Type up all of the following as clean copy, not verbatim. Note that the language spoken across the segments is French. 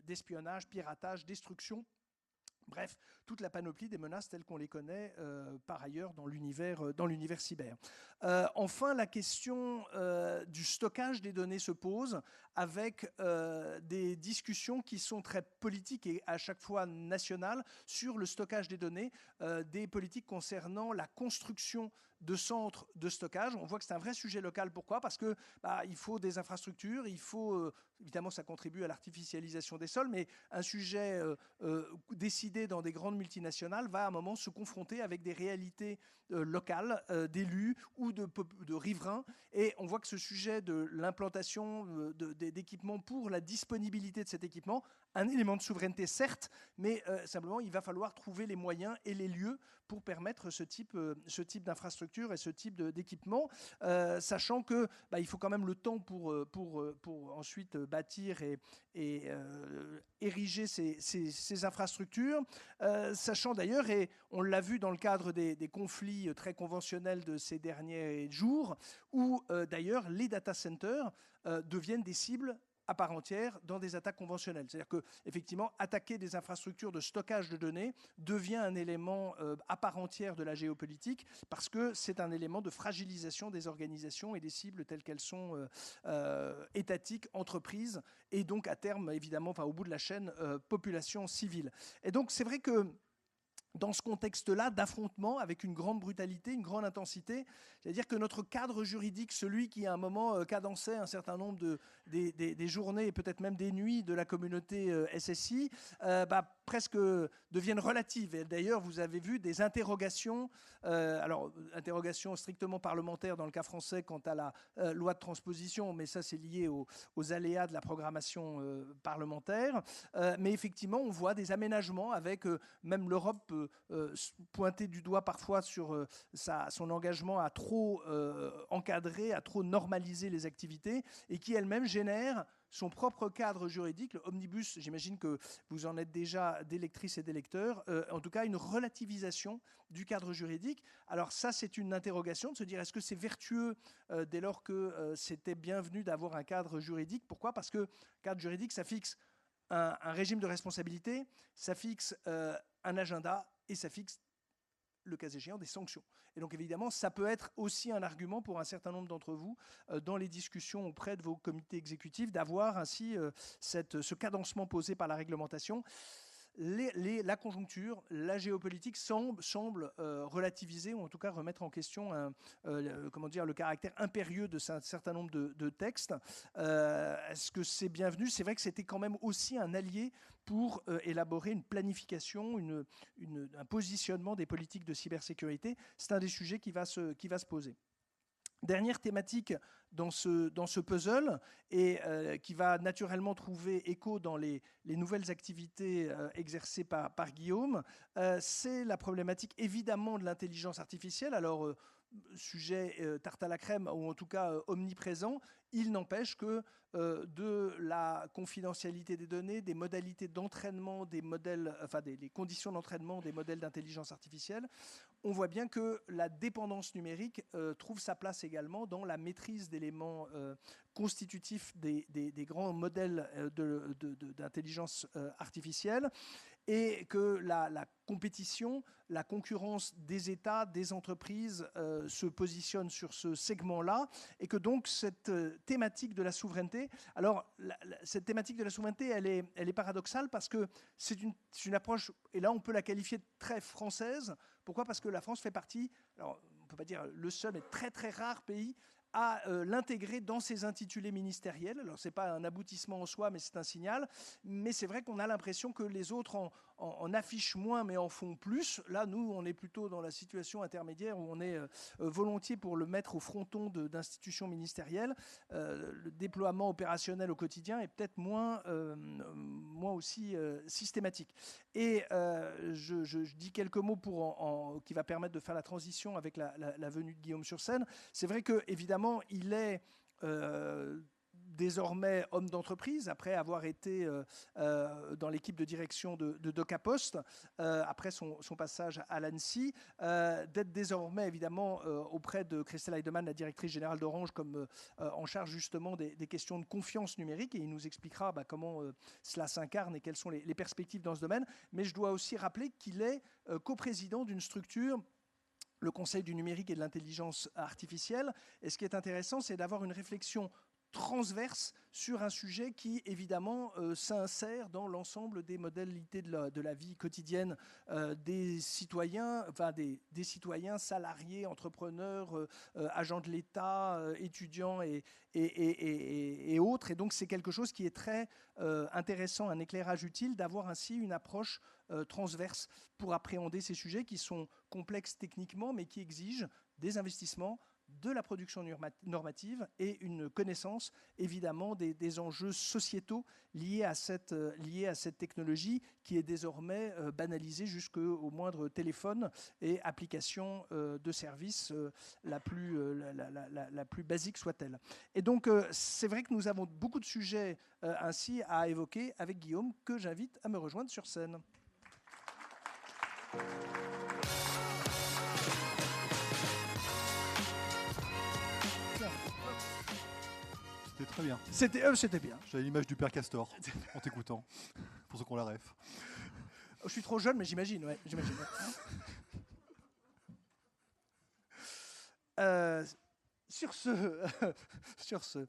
d'espionnage, piratage, destruction. Bref, toute la panoplie des menaces telles qu'on les connaît par ailleurs dans l'univers cyber. Enfin, la question du stockage des données se pose avec des discussions qui sont très politiques et à chaque fois nationales sur le stockage des données, des politiques concernant la construction de centres de stockage. On voit que c'est un vrai sujet local. Pourquoi? Parce que il faut des infrastructures, il faut évidemment ça contribue à l'artificialisation des sols, mais un sujet décidé dans des grandes multinationales va à un moment se confronter avec des réalités locales d'élus ou de riverains. Et on voit que ce sujet de l'implantation d'équipements pour la disponibilité de cet équipement, un élément de souveraineté certes, mais simplement il va falloir trouver les moyens et les lieux pour permettre ce type d'infrastructure et ce type d'équipement, sachant que il faut quand même le temps pour ensuite bâtir et ériger ces infrastructures, sachant d'ailleurs, et on l'a vu dans le cadre des conflits très conventionnels de ces derniers jours, où d'ailleurs les data centers deviennent des cibles à part entière dans des attaques conventionnelles. C'est-à-dire qu'effectivement, attaquer des infrastructures de stockage de données devient un élément à part entière de la géopolitique parce que c'est un élément de fragilisation des organisations et des cibles telles qu'elles sont étatiques, entreprises, et donc à terme, évidemment, au bout de la chaîne, population civile. Et donc c'est vrai que dans ce contexte-là d'affrontement avec une grande brutalité, une grande intensité, c'est-à-dire que notre cadre juridique, celui qui à un moment cadençait un certain nombre des journées et peut-être même des nuits de la communauté SSI, presque deviennent relatives. Et d'ailleurs, vous avez vu des interrogations, alors interrogations strictement parlementaires dans le cas français quant à la loi de transposition, mais ça c'est lié aux aléas de la programmation parlementaire. Mais effectivement, on voit des aménagements avec même l'Europe pointer du doigt parfois sur son engagement à trop encadrer, à trop normaliser les activités et qui elle-même génère son propre cadre juridique. Le omnibus, j'imagine que vous en êtes déjà des lectrices et des lecteurs, en tout cas une relativisation du cadre juridique. Alors ça, c'est une interrogation de se dire est-ce que c'est vertueux dès lors que c'était bienvenu d'avoir un cadre juridique? Pourquoi? Parce que cadre juridique, ça fixe un régime de responsabilité, ça fixe un agenda et ça fixe, le cas échéant, des sanctions. Et donc évidemment, ça peut être aussi un argument pour un certain nombre d'entre vous dans les discussions auprès de vos comités exécutifs d'avoir ainsi ce cadencement posé par la réglementation. La conjoncture, la géopolitique semble relativiser ou en tout cas remettre en question le caractère impérieux de un certain nombre de textes. Est-ce que c'est bienvenu? C'est vrai que c'était quand même aussi un allié pour élaborer une planification, un positionnement des politiques de cybersécurité. C'est un des sujets qui va se poser. Dernière thématique dans ce puzzle et qui va naturellement trouver écho dans les nouvelles activités exercées par Guillaume, c'est la problématique évidemment de l'intelligence artificielle. Alors, sujet tarte à la crème ou en tout cas omniprésent, il n'empêche que de la confidentialité des données, des modalités d'entraînement des modèles, les conditions d'entraînement des modèles d'intelligence artificielle, on voit bien que la dépendance numérique trouve sa place également dans la maîtrise d'éléments constitutifs des grands modèles d'intelligence artificielle et que la compétition, la concurrence des États, des entreprises se positionne sur ce segment-là et que donc cette thématique de la souveraineté, alors cette thématique de la souveraineté, elle est paradoxale parce que c'est une approche, et là on peut la qualifier de très française. Pourquoi? Parce que la France fait partie, alors on ne peut pas dire le seul, mais très très rare pays à l'intégrer dans ses intitulés ministériels. Alors, ce n'est pas un aboutissement en soi, mais c'est un signal. Mais c'est vrai qu'on a l'impression que les autres en affichent moins, mais en font plus. Là, nous, on est plutôt dans la situation intermédiaire où on est volontiers pour le mettre au fronton d'institutions ministérielles. Le déploiement opérationnel au quotidien est peut-être moins aussi systématique. Et je dis quelques mots qui va permettre de faire la transition avec la venue de Guillaume sur scène. C'est vrai que évidemment, il est désormais homme d'entreprise, après avoir été dans l'équipe de direction de DocaPost, après son passage à l'ANSSI, d'être désormais évidemment auprès de Christelle Heidemann, la directrice générale d'Orange, comme en charge justement des questions de confiance numérique, et il nous expliquera comment cela s'incarne et quelles sont les perspectives dans ce domaine. Mais je dois aussi rappeler qu'il est coprésident d'une structure, le Conseil du numérique et de l'intelligence artificielle. Et ce qui est intéressant, c'est d'avoir une réflexion transverse sur un sujet qui, évidemment, s'insère dans l'ensemble des modalités de la vie quotidienne des citoyens, enfin des citoyens salariés, entrepreneurs, agents de l'État, étudiants et autres. Et donc, c'est quelque chose qui est très intéressant, un éclairage utile d'avoir ainsi une approche transverse pour appréhender ces sujets qui sont complexes techniquement, mais qui exigent des investissements, de la production normative et une connaissance évidemment des enjeux sociétaux liés à cette technologie qui est désormais banalisée jusqu'au moindre téléphone et application de service la plus basique soit-elle. Et donc c'est vrai que nous avons beaucoup de sujets ainsi à évoquer avec Guillaume, que j'invite à me rejoindre sur scène. C'était très bien. C'était bien. J'avais l'image du père Castor en t'écoutant, pour ceux qui ont la ref. Je suis trop jeune, mais j'imagine, ouais. Sur ce,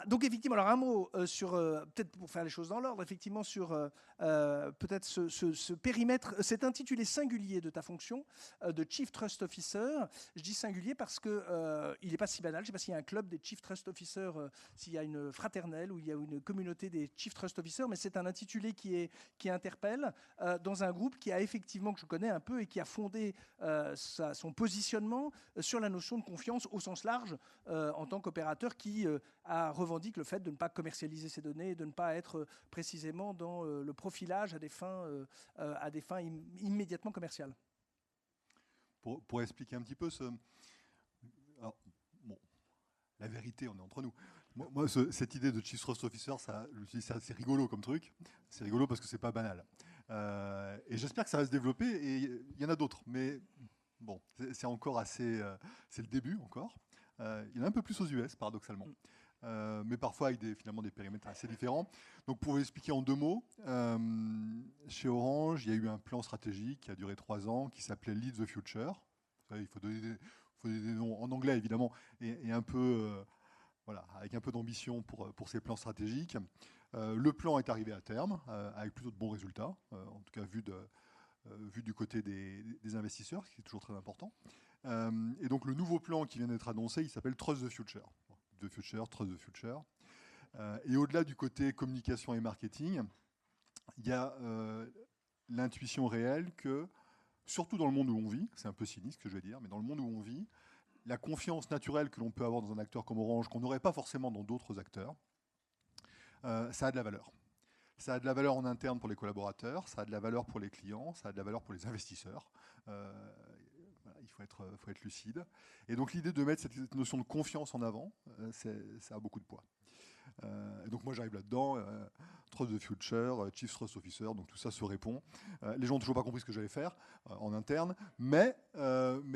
donc effectivement, alors un mot sur, peut-être pour faire les choses dans l'ordre, effectivement sur peut-être ce périmètre, c'est intitulé singulier de ta fonction de Chief Trust Officer. Je dis singulier parce que il n'est pas si banal. Je ne sais pas s'il y a un club des Chief Trust Officers, s'il y a une fraternelle ou il y a une communauté des Chief Trust Officers, mais c'est un intitulé qui interpelle dans un groupe qui a effectivement, que je connais un peu et qui a fondé son positionnement sur la notion de confiance au sens large en tant qu'opérateur qui revendique le fait de ne pas commercialiser ces données et de ne pas être précisément dans le profilage à des fins immédiatement commerciales. Pour expliquer un petit peu alors, bon, la vérité, on est entre nous. Moi cette idée de Chief Trust Officer, c'est rigolo comme truc. C'est rigolo parce que c'est pas banal. Et j'espère que ça va se développer, et il y en a d'autres. Mais bon, c'est encore assez... c'est le début encore. Il y en a un peu plus aux US, paradoxalement. Mais parfois avec finalement des périmètres assez différents. Donc pour vous expliquer en 2 mots, chez Orange, il y a eu un plan stratégique qui a duré 3 ans, qui s'appelait Lead the Future. Il faut donner des noms en anglais, évidemment, et un peu, voilà, avec un peu d'ambition pour ces plans stratégiques. Le plan est arrivé à terme, avec plutôt de bons résultats, en tout cas vu du côté des investisseurs, ce qui est toujours très important. Et donc le nouveau plan qui vient d'être annoncé, il s'appelle Trust the Future. The Future, Trust the Future. Et au-delà du côté communication et marketing, il y a l'intuition réelle que, surtout dans le monde où on vit, c'est un peu cynique ce que je vais dire, mais dans le monde où on vit, la confiance naturelle que l'on peut avoir dans un acteur comme Orange, qu'on n'aurait pas forcément dans d'autres acteurs, ça a de la valeur. Ça a de la valeur en interne pour les collaborateurs, ça a de la valeur pour les clients, ça a de la valeur pour les investisseurs. Voilà, il faut être lucide. Et donc l'idée de mettre cette notion de confiance en avant, ça a beaucoup de poids. Et donc moi j'arrive là-dedans, Trust the Future, Chief Trust Officer, donc tout ça se répond. Les gens n'ont toujours pas compris ce que j'allais faire en interne, mais il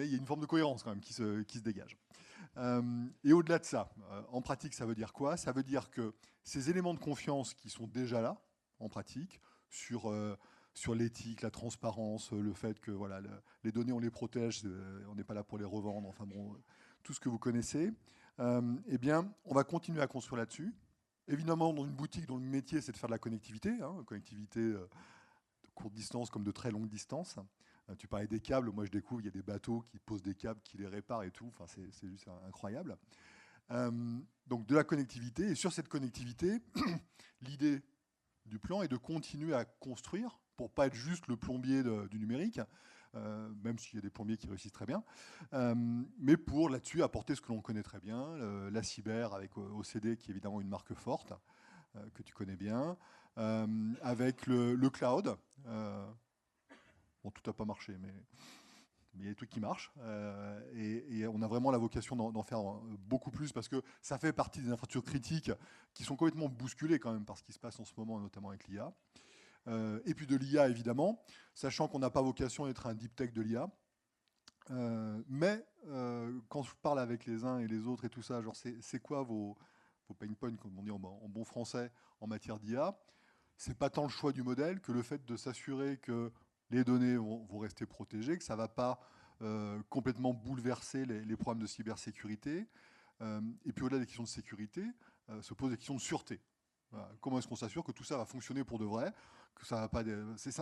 y a une forme de cohérence quand même qui se dégage. Et au-delà de ça, en pratique, ça veut dire quoi? Ça veut dire que ces éléments de confiance qui sont déjà là, en pratique, sur l'éthique, la transparence, le fait que voilà, les données, on les protège, on n'est pas là pour les revendre, enfin bon, tout ce que vous connaissez, eh bien, on va continuer à construire là-dessus. Évidemment, dans une boutique dont le métier, c'est de faire de la connectivité, connectivité de courte distance comme de très longue distance. Tu parlais des câbles, moi je découvre, il y a des bateaux qui posent des câbles, qui les réparent et tout, enfin, c'est juste incroyable. Donc de la connectivité, et sur cette connectivité, l'idée du plan est de continuer à construire pour ne pas être juste le plombier du numérique, même s'il y a des plombiers qui réussissent très bien, mais pour là-dessus apporter ce que l'on connaît très bien, la cyber avec OCD qui est évidemment une marque forte, que tu connais bien, avec le cloud. Bon, tout n'a pas marché, mais il y a des trucs qui marchent, et on a vraiment la vocation d'en faire beaucoup plus, parce que ça fait partie des infrastructures critiques qui sont complètement bousculées quand même par ce qui se passe en ce moment, notamment avec l'IA. Et puis de l'IA, évidemment, sachant qu'on n'a pas vocation à être un deep tech de l'IA. Mais quand je parle avec les uns et les autres et tout ça, genre c'est quoi vos pain points, comme on dit en bon français, en matière d'IA? C'est pas tant le choix du modèle que le fait de s'assurer que les données vont rester protégées, que ça ne va pas complètement bouleverser les problèmes de cybersécurité. Et puis au-delà des questions de sécurité, se posent des questions de sûreté. Voilà. Comment est-ce qu'on s'assure que tout ça va fonctionner pour de vrai, que ça va pas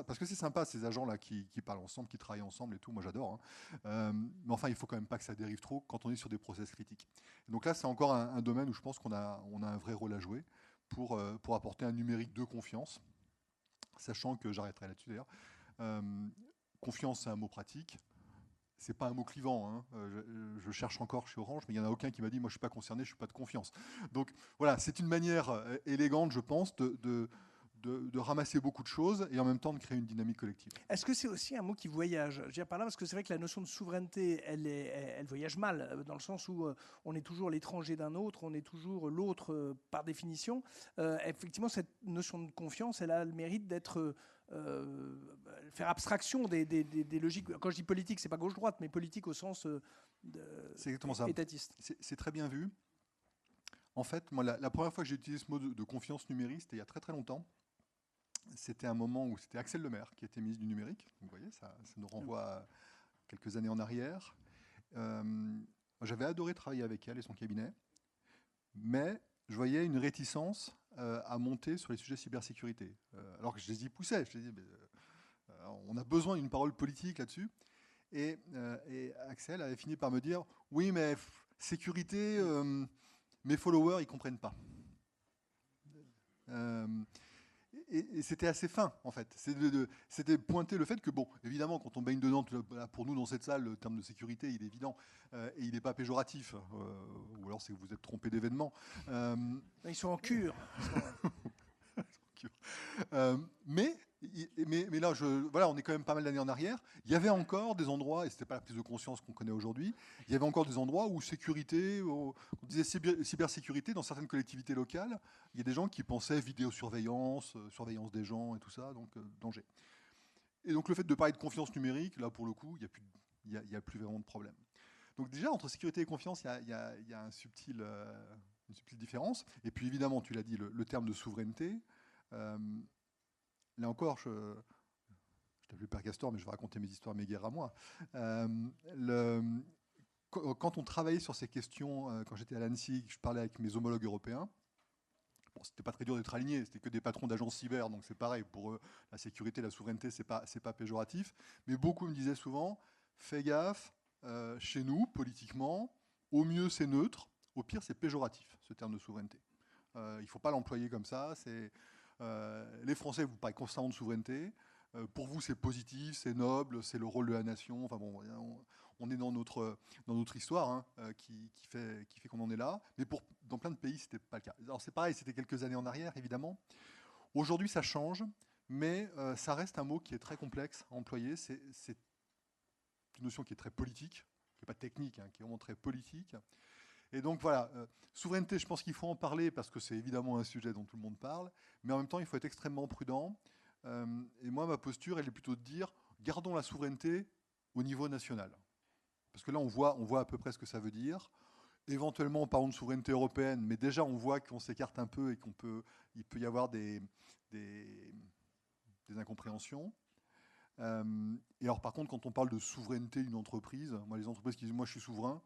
parce que c'est sympa ces agents-là qui parlent ensemble, qui travaillent ensemble et tout, moi j'adore. Hein. Mais enfin, il faut quand même pas que ça dérive trop quand on est sur des process critiques. Et donc là, c'est encore un domaine où je pense qu'on a un vrai rôle à jouer pour apporter un numérique de confiance, sachant que, j'arrêterai là-dessus d'ailleurs, confiance c'est un mot pratique, c'est pas un mot clivant. Hein. Je cherche encore chez Orange, mais il n'y en a aucun qui m'a dit « moi je suis pas concerné, je suis pas de confiance ». Donc voilà, c'est une manière élégante, je pense, de ramasser beaucoup de choses et en même temps de créer une dynamique collective. Est-ce que c'est aussi un mot qui voyage? Je veux dire par là, parce que c'est vrai que la notion de souveraineté, elle voyage mal, dans le sens où on est toujours l'étranger d'un autre, on est toujours l'autre par définition. Effectivement, cette notion de confiance, elle a le mérite d'être... faire abstraction des logiques. Quand je dis politique, c'est pas gauche-droite, mais politique au sens c'est exactement ça. Étatiste. C'est très bien vu. En fait, moi, la première fois que j'ai utilisé ce mot de confiance numérique, c'était il y a très très longtemps. C'était un moment où c'était Axelle Lemaire qui était ministre du numérique. Donc, vous voyez, ça nous renvoie à quelques années en arrière. J'avais adoré travailler avec elle et son cabinet, mais je voyais une réticence à monter sur les sujets cybersécurité. Alors que je les y poussais. Je les dis, on a besoin d'une parole politique là-dessus. Et Axel avait fini par me dire, oui, mais sécurité, mes followers, ils ne comprennent pas. Et c'était assez fin, en fait. C'était pointer le fait que, bon, évidemment, quand on baigne dedans, pour nous, dans cette salle, le terme de sécurité, il est évident, et il n'est pas péjoratif. Ou alors, c'est que vous êtes trompé d'événement. Ils sont en cure. Mais là, voilà, on est quand même pas mal d'années en arrière. Il y avait encore des endroits, et ce n'était pas la prise de conscience qu'on connaît aujourd'hui, il y avait encore des endroits où sécurité, on disait cybersécurité dans certaines collectivités locales, il y a des gens qui pensaient vidéosurveillance, surveillance des gens et tout ça, donc danger. Et donc le fait de parler de confiance numérique, là pour le coup, il n'y a plus vraiment de problème. Donc déjà, entre sécurité et confiance, il y a une subtile différence. Et puis évidemment, tu l'as dit, le terme de souveraineté. Là encore, je t'appelle Père Castor, mais je vais raconter mes histoires, mes guerres à moi. Quand on travaillait sur ces questions, quand j'étais à l'ANSSI, je parlais avec mes homologues européens, bon, c'était pas très dur d'être aligné, c'était que des patrons d'agences cyber, donc c'est pareil, pour eux, la sécurité, la souveraineté, c'est pas péjoratif, mais beaucoup me disaient souvent, fais gaffe, chez nous, politiquement, au mieux c'est neutre, au pire c'est péjoratif, ce terme de souveraineté. Il ne faut pas l'employer comme ça, les Français vous parlent constamment de souveraineté. Pour vous, c'est positif, c'est noble, c'est le rôle de la nation. Enfin bon, on est dans notre histoire hein, qui fait qu'on en est là. Mais dans plein de pays, c'était pas le cas. Alors c'est pareil, c'était quelques années en arrière, évidemment. Aujourd'hui, ça change, mais ça reste un mot qui est très complexe à employer. C'est une notion qui est très politique, qui n'est pas technique, hein, qui est vraiment très politique. Et donc voilà, souveraineté, je pense qu'il faut en parler parce que c'est évidemment un sujet dont tout le monde parle, mais en même temps, il faut être extrêmement prudent. Et moi, ma posture, elle est plutôt de dire, gardons la souveraineté au niveau national. Parce que là, on voit à peu près ce que ça veut dire. Éventuellement, parlons de souveraineté européenne, mais déjà, on voit qu'on s'écarte un peu et il peut y avoir des incompréhensions. Et alors, par contre, quand on parle de souveraineté d'une entreprise, moi, les entreprises qui disent, moi, je suis souverain,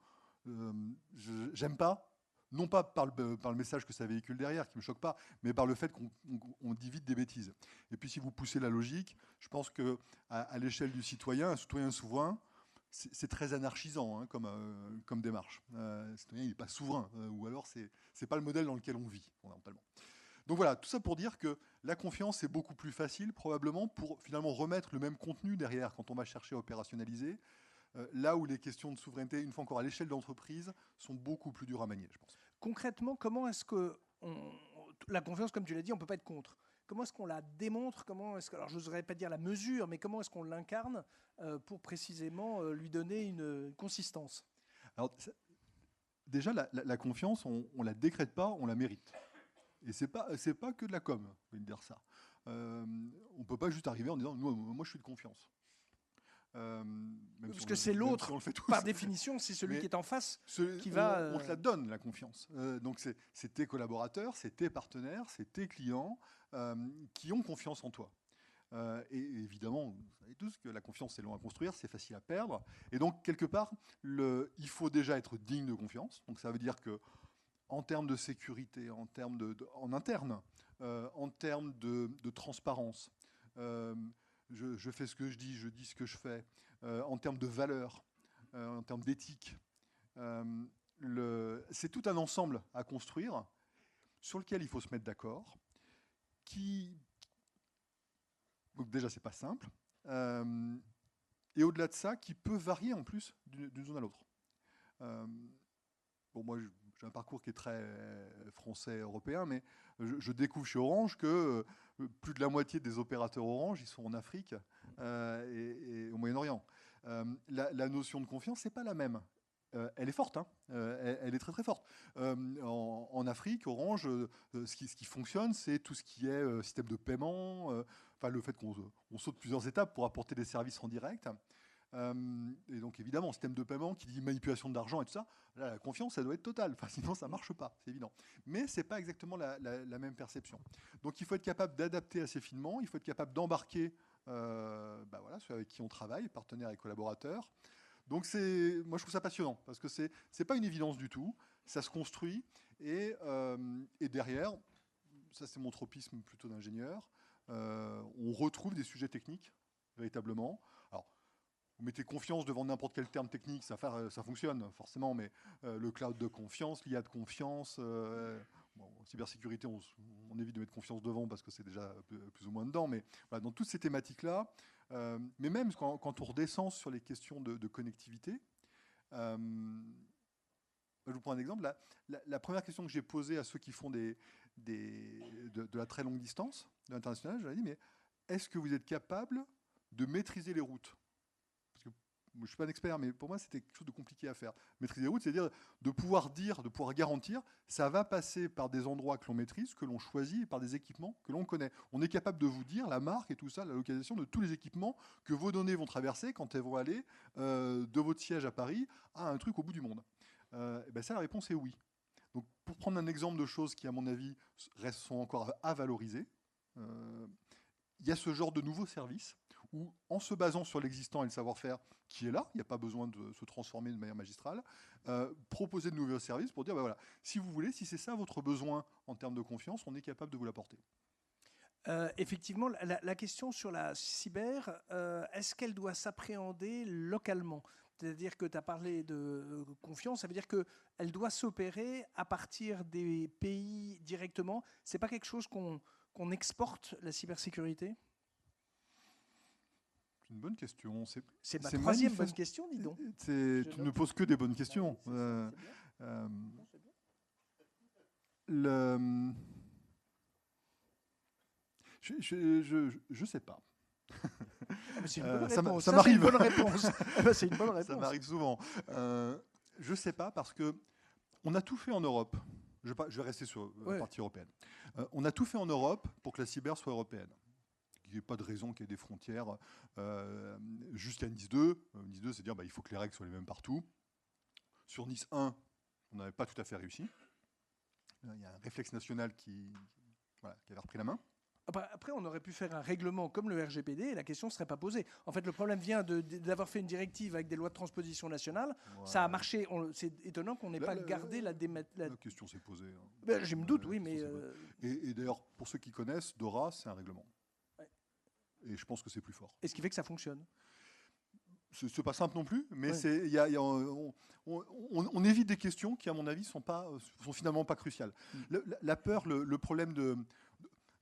j'aime pas, non pas par le message que ça véhicule derrière, qui me choque pas, mais par le fait qu'on dit vite des bêtises. Et puis si vous poussez la logique, je pense qu'à l'échelle du citoyen, un citoyen souverain, c'est très anarchisant hein, comme démarche. Le citoyen, il n'est pas souverain, ou alors c'est pas le modèle dans lequel on vit, fondamentalement. Donc voilà, tout ça pour dire que la confiance est beaucoup plus facile, probablement, pour finalement remettre le même contenu derrière quand on va chercher à opérationnaliser. Là où les questions de souveraineté, une fois encore à l'échelle d'entreprise, sont beaucoup plus dures à manier, je pense. Concrètement, comment est-ce que la confiance, comme tu l'as dit, on ne peut pas être contre. est-ce qu'on la démontre, alors je n'oserais pas dire la mesure, mais comment est-ce qu'on l'incarne pour précisément lui donner une consistance? Alors, déjà, la confiance, on ne la décrète pas, on la mérite. Et c'est pas que de la com, je vais dire ça. On ne peut pas juste arriver en disant moi je suis de confiance. Parce que c'est l'autre, par définition, c'est celui qui est en face qui va... On te la donne, la confiance. Donc c'est tes collaborateurs, c'est tes partenaires, c'est tes clients qui ont confiance en toi. Et évidemment, vous savez tous que la confiance, c'est long à construire, c'est facile à perdre. Et donc, quelque part, il faut déjà être digne de confiance. Donc ça veut dire que en termes de sécurité, en interne, en termes de transparence, je fais ce que je dis ce que je fais, en termes de valeurs, en termes d'éthique. C'est tout un ensemble à construire sur lequel il faut se mettre d'accord. Donc déjà, c'est pas simple. Et au-delà de ça, qui peut varier en plus d'une zone à l'autre. Bon, moi, j'ai un parcours qui est très français, européen, mais je découvre chez Orange que plus de la moitié des opérateurs Orange, ils sont en Afrique et au Moyen-Orient. La notion de confiance, c'est pas la même. Elle est forte, hein. Elle est très très forte. En Afrique, Orange, ce qui fonctionne, c'est tout ce qui est système de paiement, le fait qu'on saute plusieurs étapes pour apporter des services en direct. Et donc évidemment, système de paiement qui dit manipulation d'argent et tout ça, là, la confiance, ça doit être totale. Sinon, ça ne marche pas, c'est évident. Mais ce n'est pas exactement la même perception. Donc il faut être capable d'adapter assez finement, il faut être capable d'embarquer ceux avec qui on travaille, partenaires et collaborateurs. Donc moi, je trouve ça passionnant, parce que ce n'est pas une évidence du tout, ça se construit, et derrière, ça c'est mon tropisme plutôt d'ingénieur, on retrouve des sujets techniques, véritablement. Alors, vous mettez confiance devant n'importe quel terme technique, ça fonctionne forcément, mais le cloud de confiance, l'IA de confiance, en cybersécurité, on évite de mettre confiance devant parce que c'est déjà plus ou moins dedans, mais voilà, dans toutes ces thématiques-là, mais même quand on redescend sur les questions de connectivité, je vous prends un exemple. La première question que j'ai posée à ceux qui font de la très longue distance, de l'international, je leur ai dit, mais est-ce que vous êtes capable de maîtriser les routes? Parce que je ne suis pas un expert, mais pour moi, c'était quelque chose de compliqué à faire. Maîtriser les routes, c'est-à-dire de pouvoir garantir, ça va passer par des endroits que l'on maîtrise, que l'on choisit, et par des équipements que l'on connaît. On est capable de vous dire la marque et tout ça, la localisation de tous les équipements que vos données vont traverser quand elles vont aller de votre siège à Paris à un truc au bout du monde. Ça, la réponse est oui. Donc, pour prendre un exemple de choses qui, à mon avis, sont encore à valoriser, il y a ce genre de nouveaux services où, en se basant sur l'existant et le savoir-faire qui est là, il n'y a pas besoin de se transformer de manière magistrale, proposer de nouveaux services pour dire, voilà, si vous voulez, si c'est ça votre besoin en termes de confiance, on est capable de vous l'apporter. Effectivement, la question sur la cyber, est-ce qu'elle doit s'appréhender localement? C'est-à-dire que tu as parlé de confiance, ça veut dire qu'elle doit s'opérer à partir des pays directement. Ce n'est pas quelque chose qu'on exporte, la cybersécurité? C'est une bonne question. C'est ma troisième bonne question, dis donc. Tu ne poses que des bonnes questions. Je sais pas. C'est une bonne réponse. Ça m'arrive. C'est une bonne réponse. C'est une bonne réponse. Ça m'arrive souvent. Je sais pas parce que on a tout fait en Europe. Je vais rester sur la partie européenne. On a tout fait en Europe pour que la cyber soit européenne. Il n'y a pas de raison qu'il y ait des frontières jusqu'à Nice 2. Nice 2, c'est dire il faut que les règles soient les mêmes partout. Sur Nice 1, on n'avait pas tout à fait réussi. Il y a un réflexe national qui avait repris la main. Après, on aurait pu faire un règlement comme le RGPD et la question ne serait pas posée. En fait, le problème vient d'avoir fait une directive avec des lois de transposition nationale. Ouais. Ça a marché. C'est étonnant qu'on n'ait pas gardé la question s'est posée. Je me doute, oui, mais... Et d'ailleurs, pour ceux qui connaissent, DORA, c'est un règlement. Ouais. Et je pense que c'est plus fort. Et ce qui fait que ça fonctionne. C'est pas simple non plus, mais on évite des questions qui, à mon avis, sont finalement pas cruciales. La peur, le problème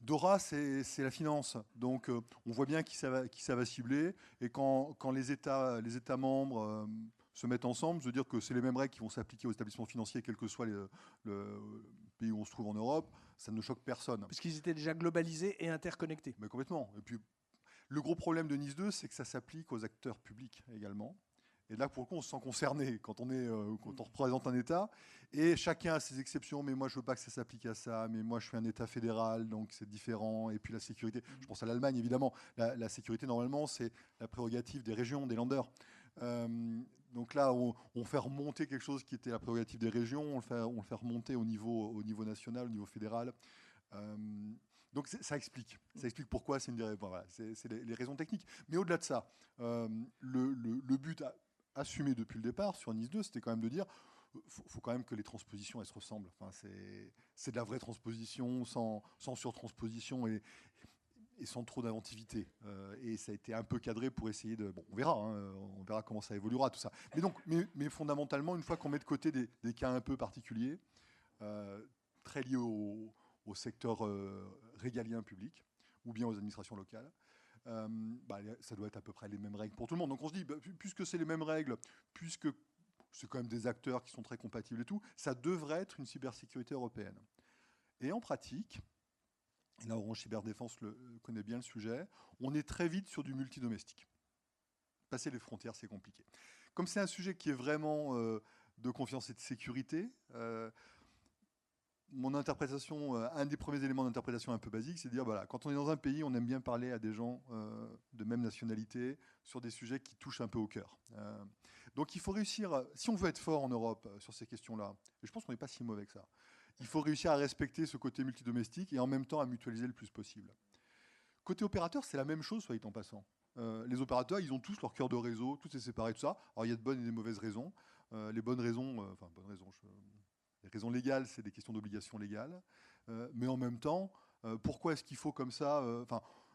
DORA, c'est la finance. Donc, on voit bien qui ça va cibler. Et quand les États membres se mettent ensemble, je veux dire que c'est les mêmes règles qui vont s'appliquer aux établissements financiers, quel que soit le pays où on se trouve en Europe. ça ne choque personne. Parce qu'ils étaient déjà globalisés et interconnectés. Mais complètement. Et puis, le gros problème de Nice 2, c'est que ça s'applique aux acteurs publics également. Et là, pour le coup, on se sent concerné quand on représente un État. Et chacun a ses exceptions. Mais moi, je veux pas que ça s'applique à ça. Mais moi, je suis un État fédéral, donc c'est différent. Et puis la sécurité. Je pense à l'Allemagne, évidemment. La sécurité, normalement, c'est la prérogative des régions, des länders. Donc là, on fait remonter quelque chose qui était la prérogative des régions. On le fait remonter au niveau national, au niveau fédéral. Donc ça explique pourquoi c'est voilà, c'est les raisons techniques. Mais au-delà de ça, le but assumé depuis le départ sur Nice 2, c'était quand même de dire faut quand même que les transpositions elles se ressemblent. Enfin, c'est de la vraie transposition sans surtransposition et sans trop d'inventivité. Et ça a été un peu cadré pour essayer de... Bon, on verra comment ça évoluera, tout ça. Mais fondamentalement, une fois qu'on met de côté des cas un peu particuliers, très liés au secteur régalien public, ou bien aux administrations locales, ça doit être à peu près les mêmes règles pour tout le monde. Donc on se dit, puisque c'est les mêmes règles, puisque c'est quand même des acteurs qui sont très compatibles et tout, ça devrait être une cybersécurité européenne. Et en pratique, et là Orange Cyberdéfense connaît bien le sujet, on est très vite sur du multidomestique. Passer les frontières, c'est compliqué. Comme c'est un sujet qui est vraiment de confiance et de sécurité, mon interprétation, un des premiers éléments d'interprétation un peu basique, c'est de dire, voilà, quand on est dans un pays, on aime bien parler à des gens de même nationalité sur des sujets qui touchent un peu au cœur. Donc il faut réussir, si on veut être fort en Europe sur ces questions-là, et je pense qu'on n'est pas si mauvais que ça, il faut réussir à respecter ce côté multidomestique et en même temps à mutualiser le plus possible. Côté opérateur, c'est la même chose, soit dit en passant. Les opérateurs, ils ont tous leur cœur de réseau, tout est séparé, tout ça. Alors il y a de bonnes et de mauvaises raisons. Les bonnes raisons, les raisons légales, c'est des questions d'obligation légale. Mais en même temps, pourquoi est-ce qu'il faut comme ça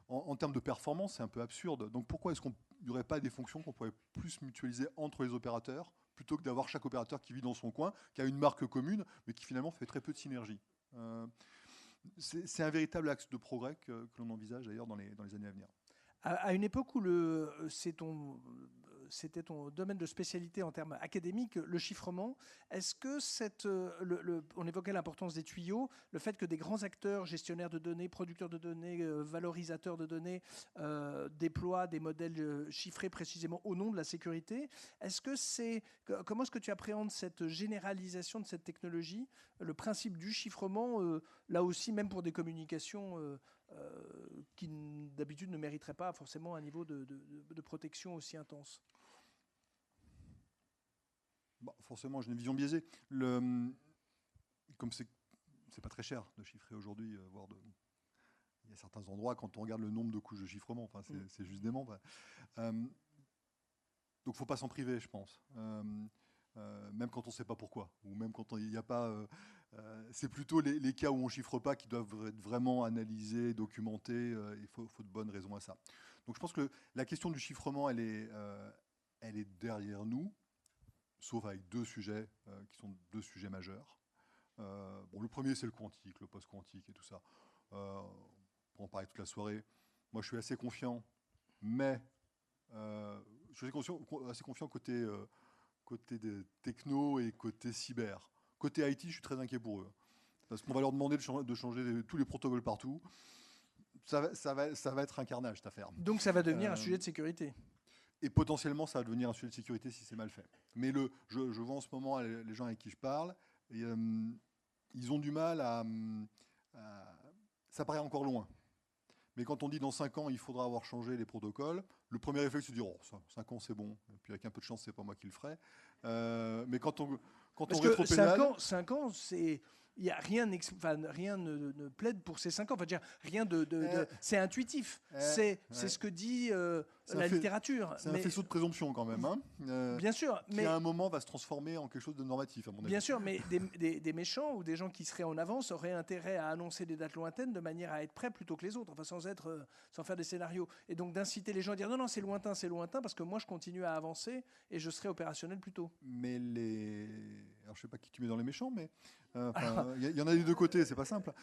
en termes de performance, c'est un peu absurde. Donc pourquoi est-ce qu'il n'y aurait pas des fonctions qu'on pourrait plus mutualiser entre les opérateurs plutôt que d'avoir chaque opérateur qui vit dans son coin, qui a une marque commune, mais qui finalement fait très peu de synergie. C'est un véritable axe de progrès que l'on envisage d'ailleurs dans les années à venir. À une époque où c'était ton domaine de spécialité en termes académiques, le chiffrement, est-ce que on évoquait l'importance des tuyaux, le fait que des grands acteurs, gestionnaires de données, producteurs de données, valorisateurs de données, déploient des modèles chiffrés précisément au nom de la sécurité, comment est-ce que tu appréhendes cette généralisation de cette technologie, le principe du chiffrement, là aussi même pour des communications qui d'habitude ne mériteraient pas forcément un niveau de protection aussi intense? Forcément, j'ai une vision biaisée. Comme c'est pas très cher de chiffrer aujourd'hui, il y a certains endroits, quand on regarde le nombre de couches de chiffrement, c'est juste dément. Donc il ne faut pas s'en priver, je pense. Même quand on ne sait pas pourquoi, ou même quand il n'y a pas... c'est plutôt les cas où on ne chiffre pas qui doivent être vraiment analysés, documentés. Il faut de bonnes raisons à ça. Donc je pense que la question du chiffrement, elle est derrière nous, sauf avec deux sujets qui sont deux sujets majeurs. Le premier, c'est le quantique, le post-quantique et tout ça. On peut en parler toute la soirée. Moi, je suis assez confiant, mais je suis assez confiant côté des techno et côté cyber. Côté IT, je suis très inquiet pour eux. Parce qu'on va leur demander de changer tous les protocoles partout. Ça va être un carnage, cette affaire. Donc ça va devenir un sujet de sécurité. Et potentiellement, ça va devenir un sujet de sécurité si c'est mal fait. Mais je vois en ce moment les gens avec qui je parle, ils ont du mal ça paraît encore loin. Mais quand on dit dans 5 ans, il faudra avoir changé les protocoles, le premier réflexe, c'est de dire 5 ans, c'est bon. Et puis avec un peu de chance, c'est pas moi qui le ferai. Mais quand on rétropédale... 5 ans, c'est... Il y a rien ne plaide pour ces 5 ans. Enfin, rien c'est intuitif. C'est ce que dit la littérature. C'est un faisceau de présomption quand même. Bien sûr. Qui à un moment va se transformer en quelque chose de normatif, à mon avis. Bien sûr, mais des méchants ou des gens qui seraient en avance auraient intérêt à annoncer des dates lointaines de manière à être prêts plutôt que les autres, sans faire des scénarios. Et donc d'inciter les gens à dire non, c'est lointain, parce que moi je continue à avancer et je serai opérationnel plus tôt. Mais alors je sais pas qui tu mets dans les méchants, mais il y en a des deux côtés, c'est pas simple.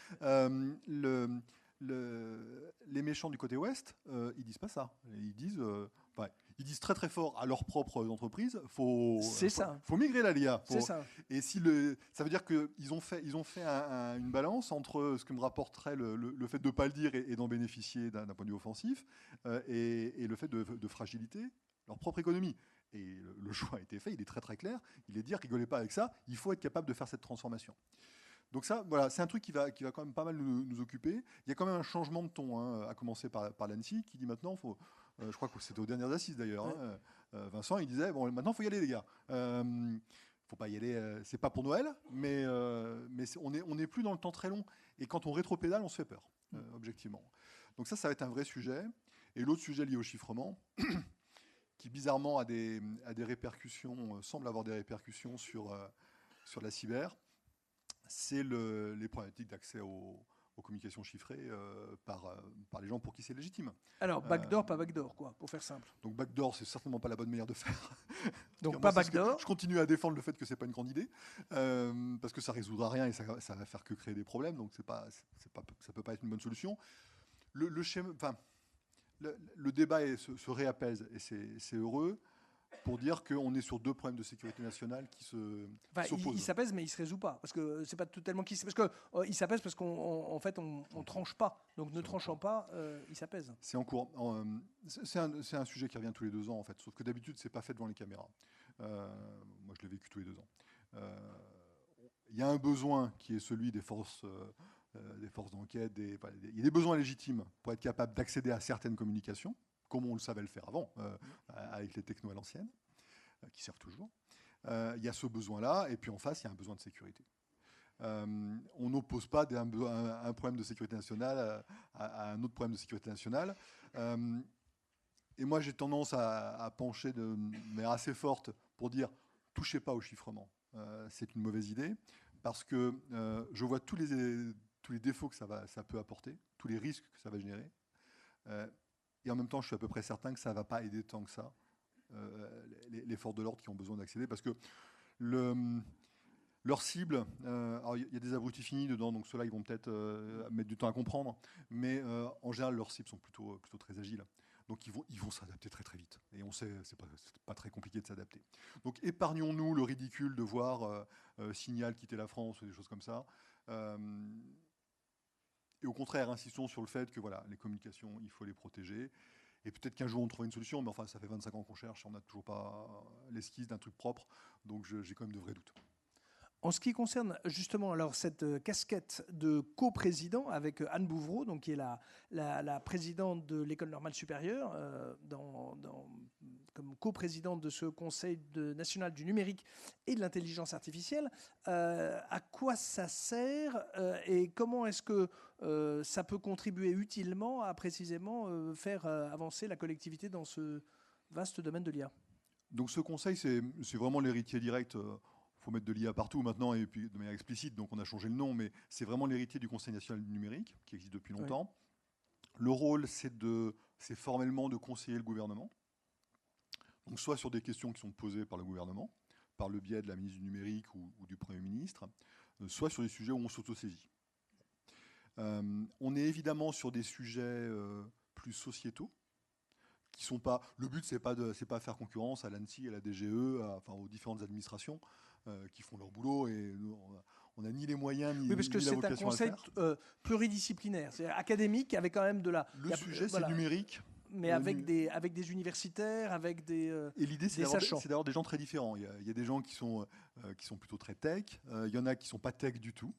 Les méchants du côté ouest, ils disent pas ça. Ils disent Ouais. Ils disent très très fort à leurs propres entreprises, faut migrer la l'IA. C'est ça. Et ça veut dire qu'ils ont fait une balance entre ce que me rapporterait le fait de ne pas le dire et d'en bénéficier d'un point de vue offensif, et le fait de fragilité leur propre économie. Et le choix a été fait, il est très très clair. Il est dit, rigolez pas avec ça, il faut être capable de faire cette transformation. Donc ça, voilà, c'est un truc qui va quand même pas mal nous occuper. Il y a quand même un changement de ton, hein, à commencer par l'ANSSI, qui dit maintenant, je crois que c'était aux dernières assises d'ailleurs, Ouais. Vincent, il disait, bon, maintenant, il faut y aller, les gars. Faut pas y aller, c'est pas pour Noël, mais on n'est plus dans le temps très long. Et quand on rétropédale, on se fait peur, objectivement. Donc ça va être un vrai sujet. Et l'autre sujet lié au chiffrement, qui bizarrement a des répercussions, semble avoir des répercussions sur la cyber, c'est les problématiques d'accès aux communications chiffrées par les gens pour qui c'est légitime. Alors, backdoor, pas backdoor, quoi, pour faire simple. Donc backdoor, c'est certainement pas la bonne manière de faire. Donc pas backdoor. Je continue à défendre le fait que c'est pas une grande idée, parce que ça résoudra rien et ça va faire que créer des problèmes, donc ça peut pas être une bonne solution. Le schéma, enfin, le débat se réapaise et c'est heureux. Pour dire qu'on est sur deux problèmes de sécurité nationale qui s'opposent. Il s'apaise, mais il ne se résout pas. Parce que c'est pas tellement qu'il s'apaise. Parce qu'il s'apaise parce qu'en fait, on tranche pas. Donc ne tranchant pas, il s'apaise. C'est en cours. C'est un sujet qui revient tous les 2 ans, en fait. Sauf que d'habitude, c'est pas fait devant les caméras. Moi, je l'ai vécu tous les 2 ans. Il y a un besoin qui est celui des forces d'enquête. Il y a des besoins légitimes pour être capable d'accéder à certaines communications, comme on le savait le faire avant, avec les technos à l'ancienne, qui servent toujours. Il y a ce besoin-là, et puis en face, il y a un besoin de sécurité. On n'oppose pas un problème de sécurité nationale à un autre problème de sécurité nationale. Et moi, j'ai tendance à pencher de manière assez forte pour dire « touchez pas au chiffrement ». C'est une mauvaise idée, parce que je vois tous les défauts que ça peut apporter, tous les risques que ça va générer. Et en même temps, je suis à peu près certain que ça ne va pas aider tant que ça les forces de l'ordre qui ont besoin d'accéder. Parce que leur cible, alors il y a des abrutis finis dedans, donc ceux-là, ils vont peut-être mettre du temps à comprendre. Mais en général, leurs cibles sont plutôt très agiles. Donc ils vont s'adapter très très vite. Et on sait, c'est pas très compliqué de s'adapter. Donc épargnons-nous le ridicule de voir Signal quitter la France ou des choses comme ça. Et au contraire, insistons sur le fait que voilà, les communications, il faut les protéger. Et peut-être qu'un jour, on trouvera une solution, mais enfin, ça fait 25 ans qu'on cherche, on n'a toujours pas l'esquisse d'un truc propre. Donc j'ai quand même de vrais doutes. En ce qui concerne justement alors cette casquette de coprésident avec Anne Bouvreau, donc qui est la présidente de l'École normale supérieure, comme coprésidente de ce Conseil national du numérique et de l'intelligence artificielle, à quoi ça sert et comment est-ce que ça peut contribuer utilement à précisément faire avancer la collectivité dans ce vaste domaine de l'IA? Donc ce conseil, c'est vraiment l'héritier direct. Il faut mettre de l'IA partout maintenant, et puis de manière explicite, donc on a changé le nom, mais c'est vraiment l'héritier du Conseil national du numérique, qui existe depuis longtemps. Oui. Le rôle, c'est formellement de conseiller le gouvernement, donc soit sur des questions qui sont posées par le gouvernement, par le biais de la ministre du numérique ou du Premier ministre, soit sur des sujets où on s'autosaisit. On est évidemment sur des sujets plus sociétaux, qui sont pas. Le but, c'est pas faire concurrence à l'ANSSI, à la DGE, aux différentes administrations qui font leur boulot, et nous, on n'a ni les moyens ni, parce que ni la vocation à le faire. C'est un conseil pluridisciplinaire, c'est académique, avec quand même de la. Le sujet, c'est numérique. Mais avec des universitaires, avec des et l'idée, c'est d'avoir des gens très différents. Il y a des gens qui sont plutôt très tech. Il y en a qui ne sont pas tech du tout,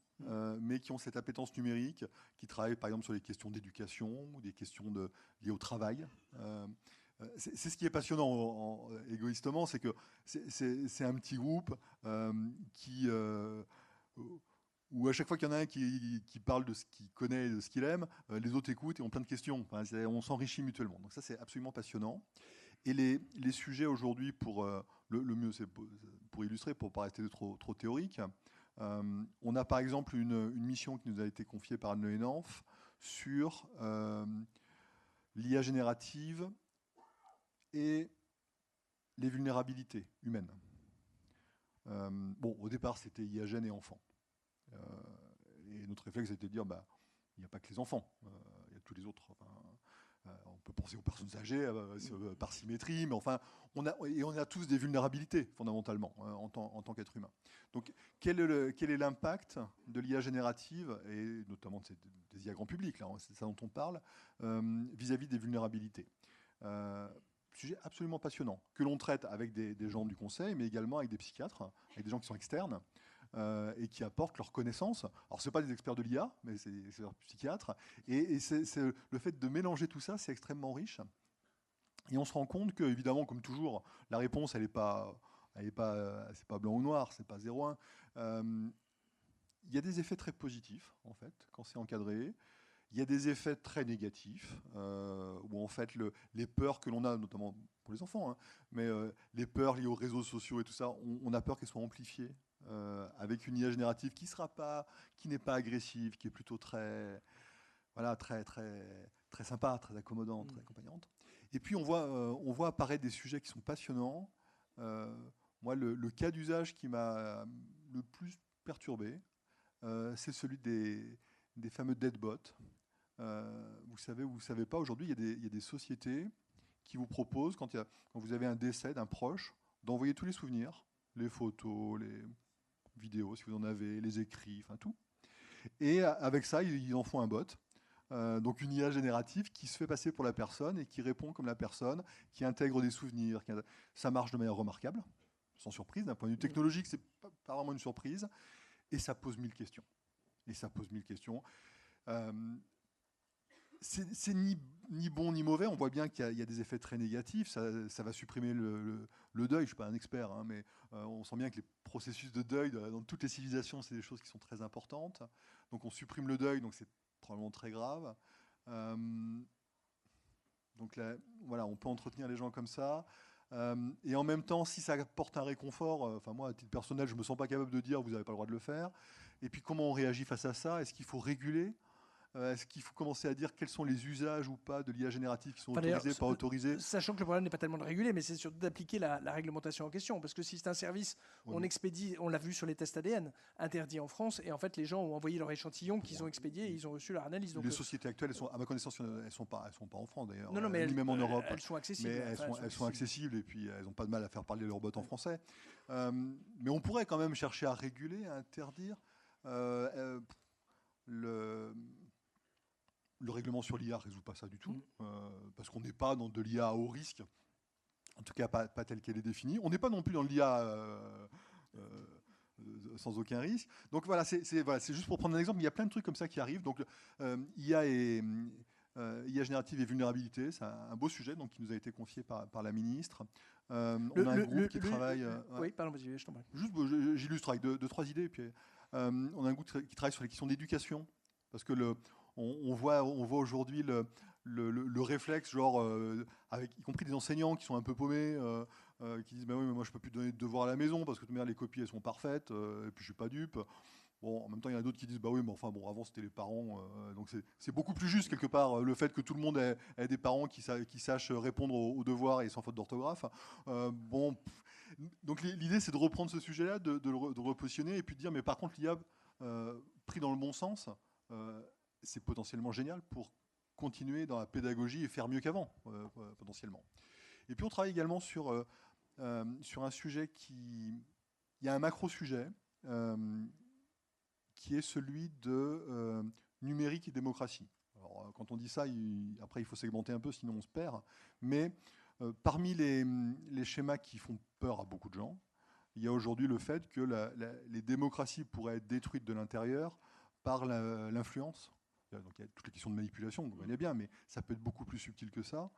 mais qui ont cette appétence numérique, qui travaillent par exemple sur les questions d'éducation ou des questions liées au travail. C'est ce qui est passionnant égoïstement, c'est que c'est un petit groupe où à chaque fois qu'il y en a un qui parle de ce qu'il connaît, de ce qu'il aime, les autres écoutent et ont plein de questions. Enfin, on s'enrichit mutuellement. Donc ça, c'est absolument passionnant. Et les sujets aujourd'hui, le mieux, c'est pour illustrer, pour ne pas rester trop théorique, on a par exemple une mission qui nous a été confiée par Anne Le Henaf sur l'IA générative et les vulnérabilités humaines. Au départ, c'était IA gène et enfants. Et notre réflexe était de dire, il n'y a pas que les enfants, il y a tous les autres. On ne peut penser aux personnes âgées par symétrie, mais enfin, on a tous des vulnérabilités, fondamentalement, en tant qu'être humain. Donc, quel est l'impact de l'IA générative, et notamment des IA grand public, là, c'est ça dont on parle, vis-à-vis des vulnérabilités? Sujet absolument passionnant, que l'on traite avec des gens du conseil, mais également avec des psychiatres, avec des gens qui sont externes, et qui apportent leurs connaissances. Alors, ce n'est pas des experts de l'IA, mais c'est des psychiatres. Et le fait de mélanger tout ça, c'est extrêmement riche. Et on se rend compte que, évidemment, comme toujours, la réponse, c'est pas blanc ou noir, c'est pas 0,1. Il y a des effets très positifs, en fait, quand c'est encadré. Il y a des effets très négatifs, où en fait les peurs que l'on a, notamment pour les enfants, hein, mais les peurs liées aux réseaux sociaux et tout ça, on a peur qu'elles soient amplifiées avec une IA générative qui n'est pas agressive, qui est plutôt très sympa, très accommodante, très accompagnante. Et puis on voit apparaître des sujets qui sont passionnants. Moi, le cas d'usage qui m'a le plus perturbé, c'est celui des fameux deadbots. Vous savez pas, aujourd'hui, il y a des sociétés qui vous proposent, quand vous avez un décès d'un proche, d'envoyer tous les souvenirs, les photos, les vidéos, si vous en avez, les écrits, enfin tout. Et avec ça, ils en font un bot. Donc une IA générative qui se fait passer pour la personne et qui répond comme la personne, qui intègre des souvenirs. Ça marche de manière remarquable, sans surprise. D'un point de vue technologique, c'est pas vraiment une surprise. Et ça pose 1000 questions. C'est ni bon ni mauvais. On voit bien qu'il y a des effets très négatifs. Ça va supprimer le deuil. Je ne suis pas un expert, hein, mais on sent bien que les processus de deuil dans toutes les civilisations, c'est des choses qui sont très importantes. Donc on supprime le deuil, donc c'est probablement très grave. Donc là, voilà, on peut entretenir les gens comme ça. Et en même temps, si ça apporte un réconfort, moi, à titre personnel, je ne me sens pas capable de dire vous n'avez pas le droit de le faire. Et puis comment on réagit face à ça? Est-ce qu'il faut réguler? Est-ce qu'il faut commencer à dire quels sont les usages ou pas de l'IA générative qui sont autorisés, pas autorisés? Sachant que le problème n'est pas tellement de réguler, mais c'est surtout d'appliquer la réglementation en question. Parce que si c'est un service, on expédie, on l'a vu sur les tests ADN, interdit en France, et en fait les gens ont envoyé leur échantillon qu'ils ont expédié et ils ont reçu leur analyse. Donc les sociétés actuelles, à ma connaissance, elles sont pas en France d'ailleurs, non, mais ni même en Europe. Elles sont accessibles. Mais elles sont accessibles et puis elles n'ont pas de mal à faire parler leur bot en français. Mais on pourrait quand même chercher à réguler, à interdire. Le règlement sur l'IA ne résout pas ça du tout, parce qu'on n'est pas dans de l'IA à haut risque, en tout cas pas telle qu'elle est définie. On n'est pas non plus dans l'IA sans aucun risque. Donc voilà, c'est juste pour prendre un exemple, il y a plein de trucs comme ça qui arrivent. Donc IA générative et vulnérabilité, c'est un beau sujet donc, qui nous a été confié par la ministre. On a un groupe qui travaille... Oui, pardon, vas-y, je t'en prie. Juste, j'illustre avec deux, trois idées. Puis, on a un groupe qui travaille sur les questions d'éducation, parce que on voit aujourd'hui le réflexe, genre, y compris des enseignants qui sont un peu paumés, qui disent bah oui, mais moi je peux plus donner de devoirs à la maison parce que les copies elles sont parfaites, et puis je suis pas dupe. Bon, en même temps, il y en a d'autres qui disent bah oui, mais enfin bon, avant c'était les parents, donc c'est beaucoup plus juste quelque part le fait que tout le monde ait des parents qui sachent répondre aux devoirs et sans faute d'orthographe. Donc l'idée c'est de reprendre ce sujet-là, de le repositionner et puis de dire mais par contre l'IA pris dans le bon sens. C'est potentiellement génial pour continuer dans la pédagogie et faire mieux qu'avant, potentiellement. Et puis on travaille également sur un sujet il y a un macro-sujet qui est celui de numérique et démocratie. Alors, quand on dit ça, après il faut segmenter un peu, sinon on se perd. Mais parmi les schémas qui font peur à beaucoup de gens, il y a aujourd'hui le fait que les démocraties pourraient être détruites de l'intérieur par l'influence. Donc il y a toutes les questions de manipulation, vous voyez bien, mais ça peut être beaucoup plus subtil que ça.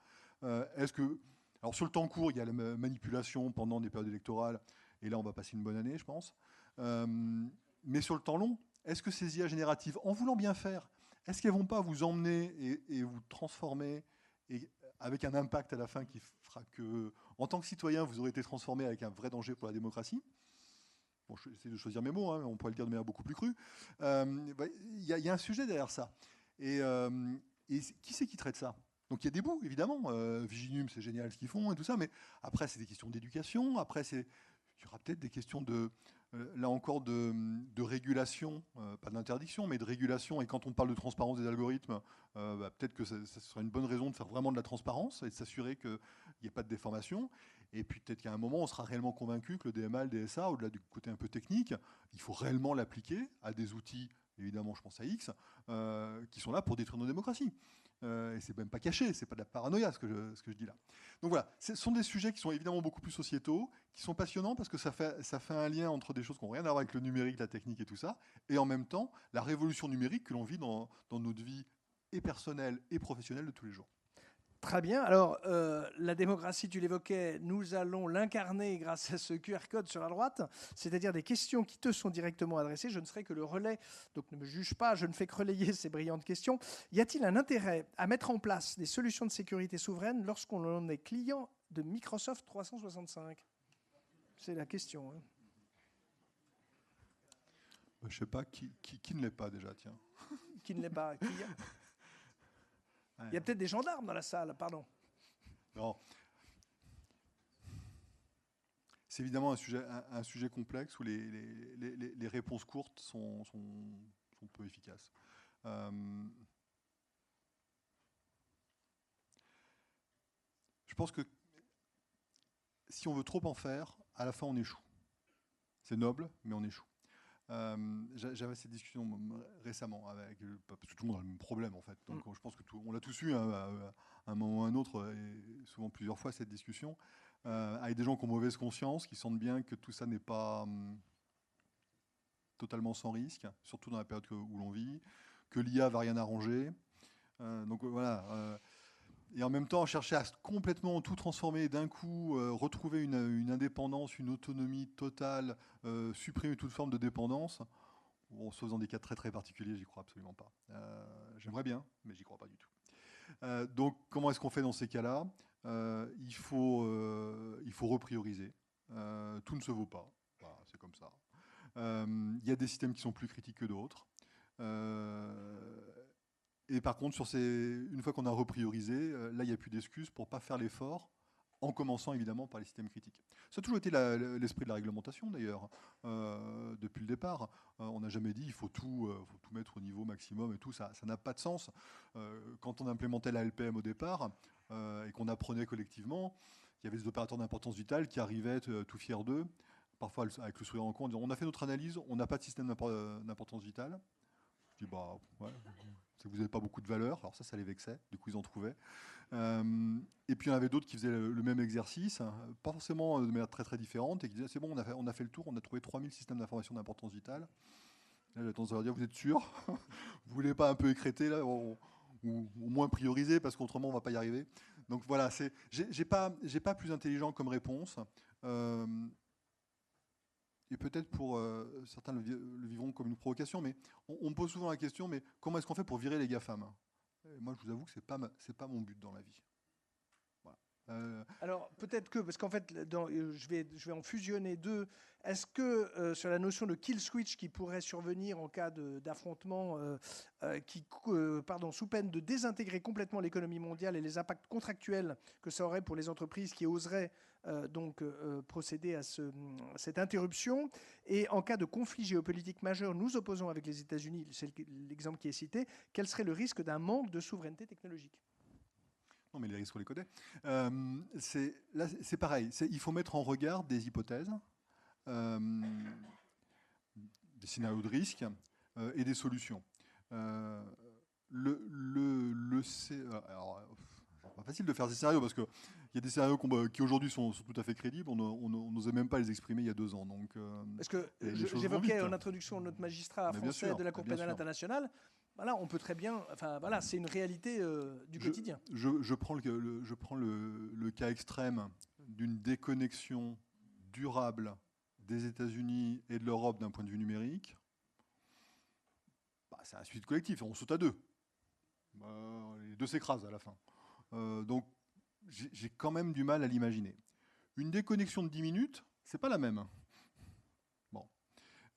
Alors sur le temps court, il y a la manipulation pendant des périodes électorales, et là on va passer une bonne année, je pense. Mais sur le temps long, est-ce que ces IA génératives, en voulant bien faire, est-ce qu'elles ne vont pas vous emmener et vous transformer, et avec un impact à la fin qui fera que, en tant que citoyen, vous aurez été transformé avec un vrai danger pour la démocratie? Bon, j'essaie de choisir mes mots, hein, on pourrait le dire de manière beaucoup plus crue. Il y a un sujet derrière ça. Et qui c'est qui traite ça? Donc il y a des bouts, évidemment. Viginum, c'est génial ce qu'ils font et tout ça, mais après, c'est des questions d'éducation. Après, il y aura peut-être des questions là encore, de régulation, pas d'interdiction, mais de régulation. Et quand on parle de transparence des algorithmes, peut-être que ça serait une bonne raison de faire vraiment de la transparence et de s'assurer qu'il n'y ait pas de déformation. Et puis peut-être qu'à un moment, on sera réellement convaincu que le DMA, le DSA, au-delà du côté un peu technique, il faut réellement l'appliquer à des outils, évidemment, je pense à X, qui sont là pour détruire nos démocraties. Et c'est même pas caché, c'est pas de la paranoïa ce que je dis là. Donc voilà, ce sont des sujets qui sont évidemment beaucoup plus sociétaux, qui sont passionnants parce que ça fait un lien entre des choses qui n'ont rien à voir avec le numérique, la technique et tout ça, et en même temps la révolution numérique que l'on vit dans notre vie et personnelle et professionnelle de tous les jours. Très bien. Alors, la démocratie, tu l'évoquais, nous allons l'incarner grâce à ce QR code sur la droite, c'est-à-dire des questions qui te sont directement adressées. Je ne serai que le relais, donc ne me juge pas, je ne fais que relayer ces brillantes questions. Y a-t-il un intérêt à mettre en place des solutions de sécurité souveraine lorsqu'on en est client de Microsoft 365 ? C'est la question. Hein. Je ne sais pas, qui ne l'est pas déjà, tiens. Qui ne l'est pas. Il y a peut-être des gendarmes dans la salle, pardon. Non. C'est évidemment un sujet complexe où les réponses courtes sont peu efficaces. Je pense que si on veut trop en faire, à la fin on échoue. C'est noble, mais on échoue. J'avais cette discussion récemment parce que tout le monde a le même problème en fait. Donc je pense que on l'a tous eu à un moment ou à un autre, et souvent plusieurs fois cette discussion, avec des gens qui ont mauvaise conscience, qui sentent bien que tout ça n'est pas totalement sans risque, surtout dans la période où l'on vit, que l'IA va rien arranger. Donc voilà. Et en même temps, chercher à complètement tout transformer d'un coup, retrouver une indépendance, une autonomie totale, supprimer toute forme de dépendance, bon, sauf dans des cas très très particuliers, j'y crois absolument pas. J'aimerais bien, mais j'y crois pas du tout. Donc, comment est-ce qu'on fait dans ces cas-là ? Il faut reprioriser. Tout ne se vaut pas. Voilà, c'est comme ça. Il y a des systèmes qui sont plus critiques que d'autres. Et par contre, une fois qu'on a repriorisé, là, il n'y a plus d'excuses pour ne pas faire l'effort, en commençant évidemment par les systèmes critiques. Ça a toujours été l'esprit de la réglementation, d'ailleurs, depuis le départ. On n'a jamais dit il faut tout mettre au niveau maximum et tout. Ça n'a pas de sens. Quand on implémentait la LPM au départ et qu'on apprenait collectivement, il y avait des opérateurs d'importance vitale qui arrivaient tout fiers d'eux, parfois avec le sourire en coin, en disant on a fait notre analyse, on n'a pas de système d'importance vitale. Je dis bah ouais. C'est que vous n'avez pas beaucoup de valeur. Alors ça les vexait. Du coup, ils en trouvaient. Et puis, il y en avait d'autres qui faisaient le même exercice, pas forcément de manière très, très différente, et qui disaient, c'est bon, on a fait le tour, on a trouvé 3000 systèmes d'information d'importance vitale. Là, j'ai tendance à leur dire, vous êtes sûr ? Vous voulez pas un peu écréter, là, ou au moins prioriser, parce qu'autrement, on va pas y arriver. Donc voilà, j'ai pas plus intelligent comme réponse. Et peut-être pour certains le vivront comme une provocation, mais on me pose souvent la question, mais comment est-ce qu'on fait pour virer les GAFAM ? Et moi, je vous avoue que c'est pas mon but dans la vie. Voilà. Alors peut-être que, parce qu'en fait, je vais en fusionner deux. Est-ce que sur la notion de kill switch qui pourrait survenir en cas d'affrontement, sous peine de désintégrer complètement l'économie mondiale et les impacts contractuels que ça aurait pour les entreprises qui oseraient procéder à cette interruption, et en cas de conflit géopolitique majeur nous opposons avec les États-Unis, c'est l'exemple qui est cité, quel serait le risque d'un manque de souveraineté technologique ? Non, mais les risques, on les connaît. Là, c'est pareil. Il faut mettre en regard des hypothèses, des scénarios de risque et des solutions. Alors, c'est pas facile de faire ces scénarios parce qu'il y a des scénarios qui aujourd'hui sont tout à fait crédibles. On n'osait même pas les exprimer il y a 2 ans. Donc, parce que j'évoquais en introduction notre magistrat français de la Cour pénale internationale. Voilà, on peut très bien. Enfin, voilà, c'est une réalité du quotidien. Je prends le cas extrême d'une déconnexion durable des États-Unis et de l'Europe d'un point de vue numérique. Bah, c'est un suicide collectif. On saute à 2. Les 2 s'écrasent à la fin. Donc, j'ai quand même du mal à l'imaginer. Une déconnexion de 10 minutes, c'est pas la même.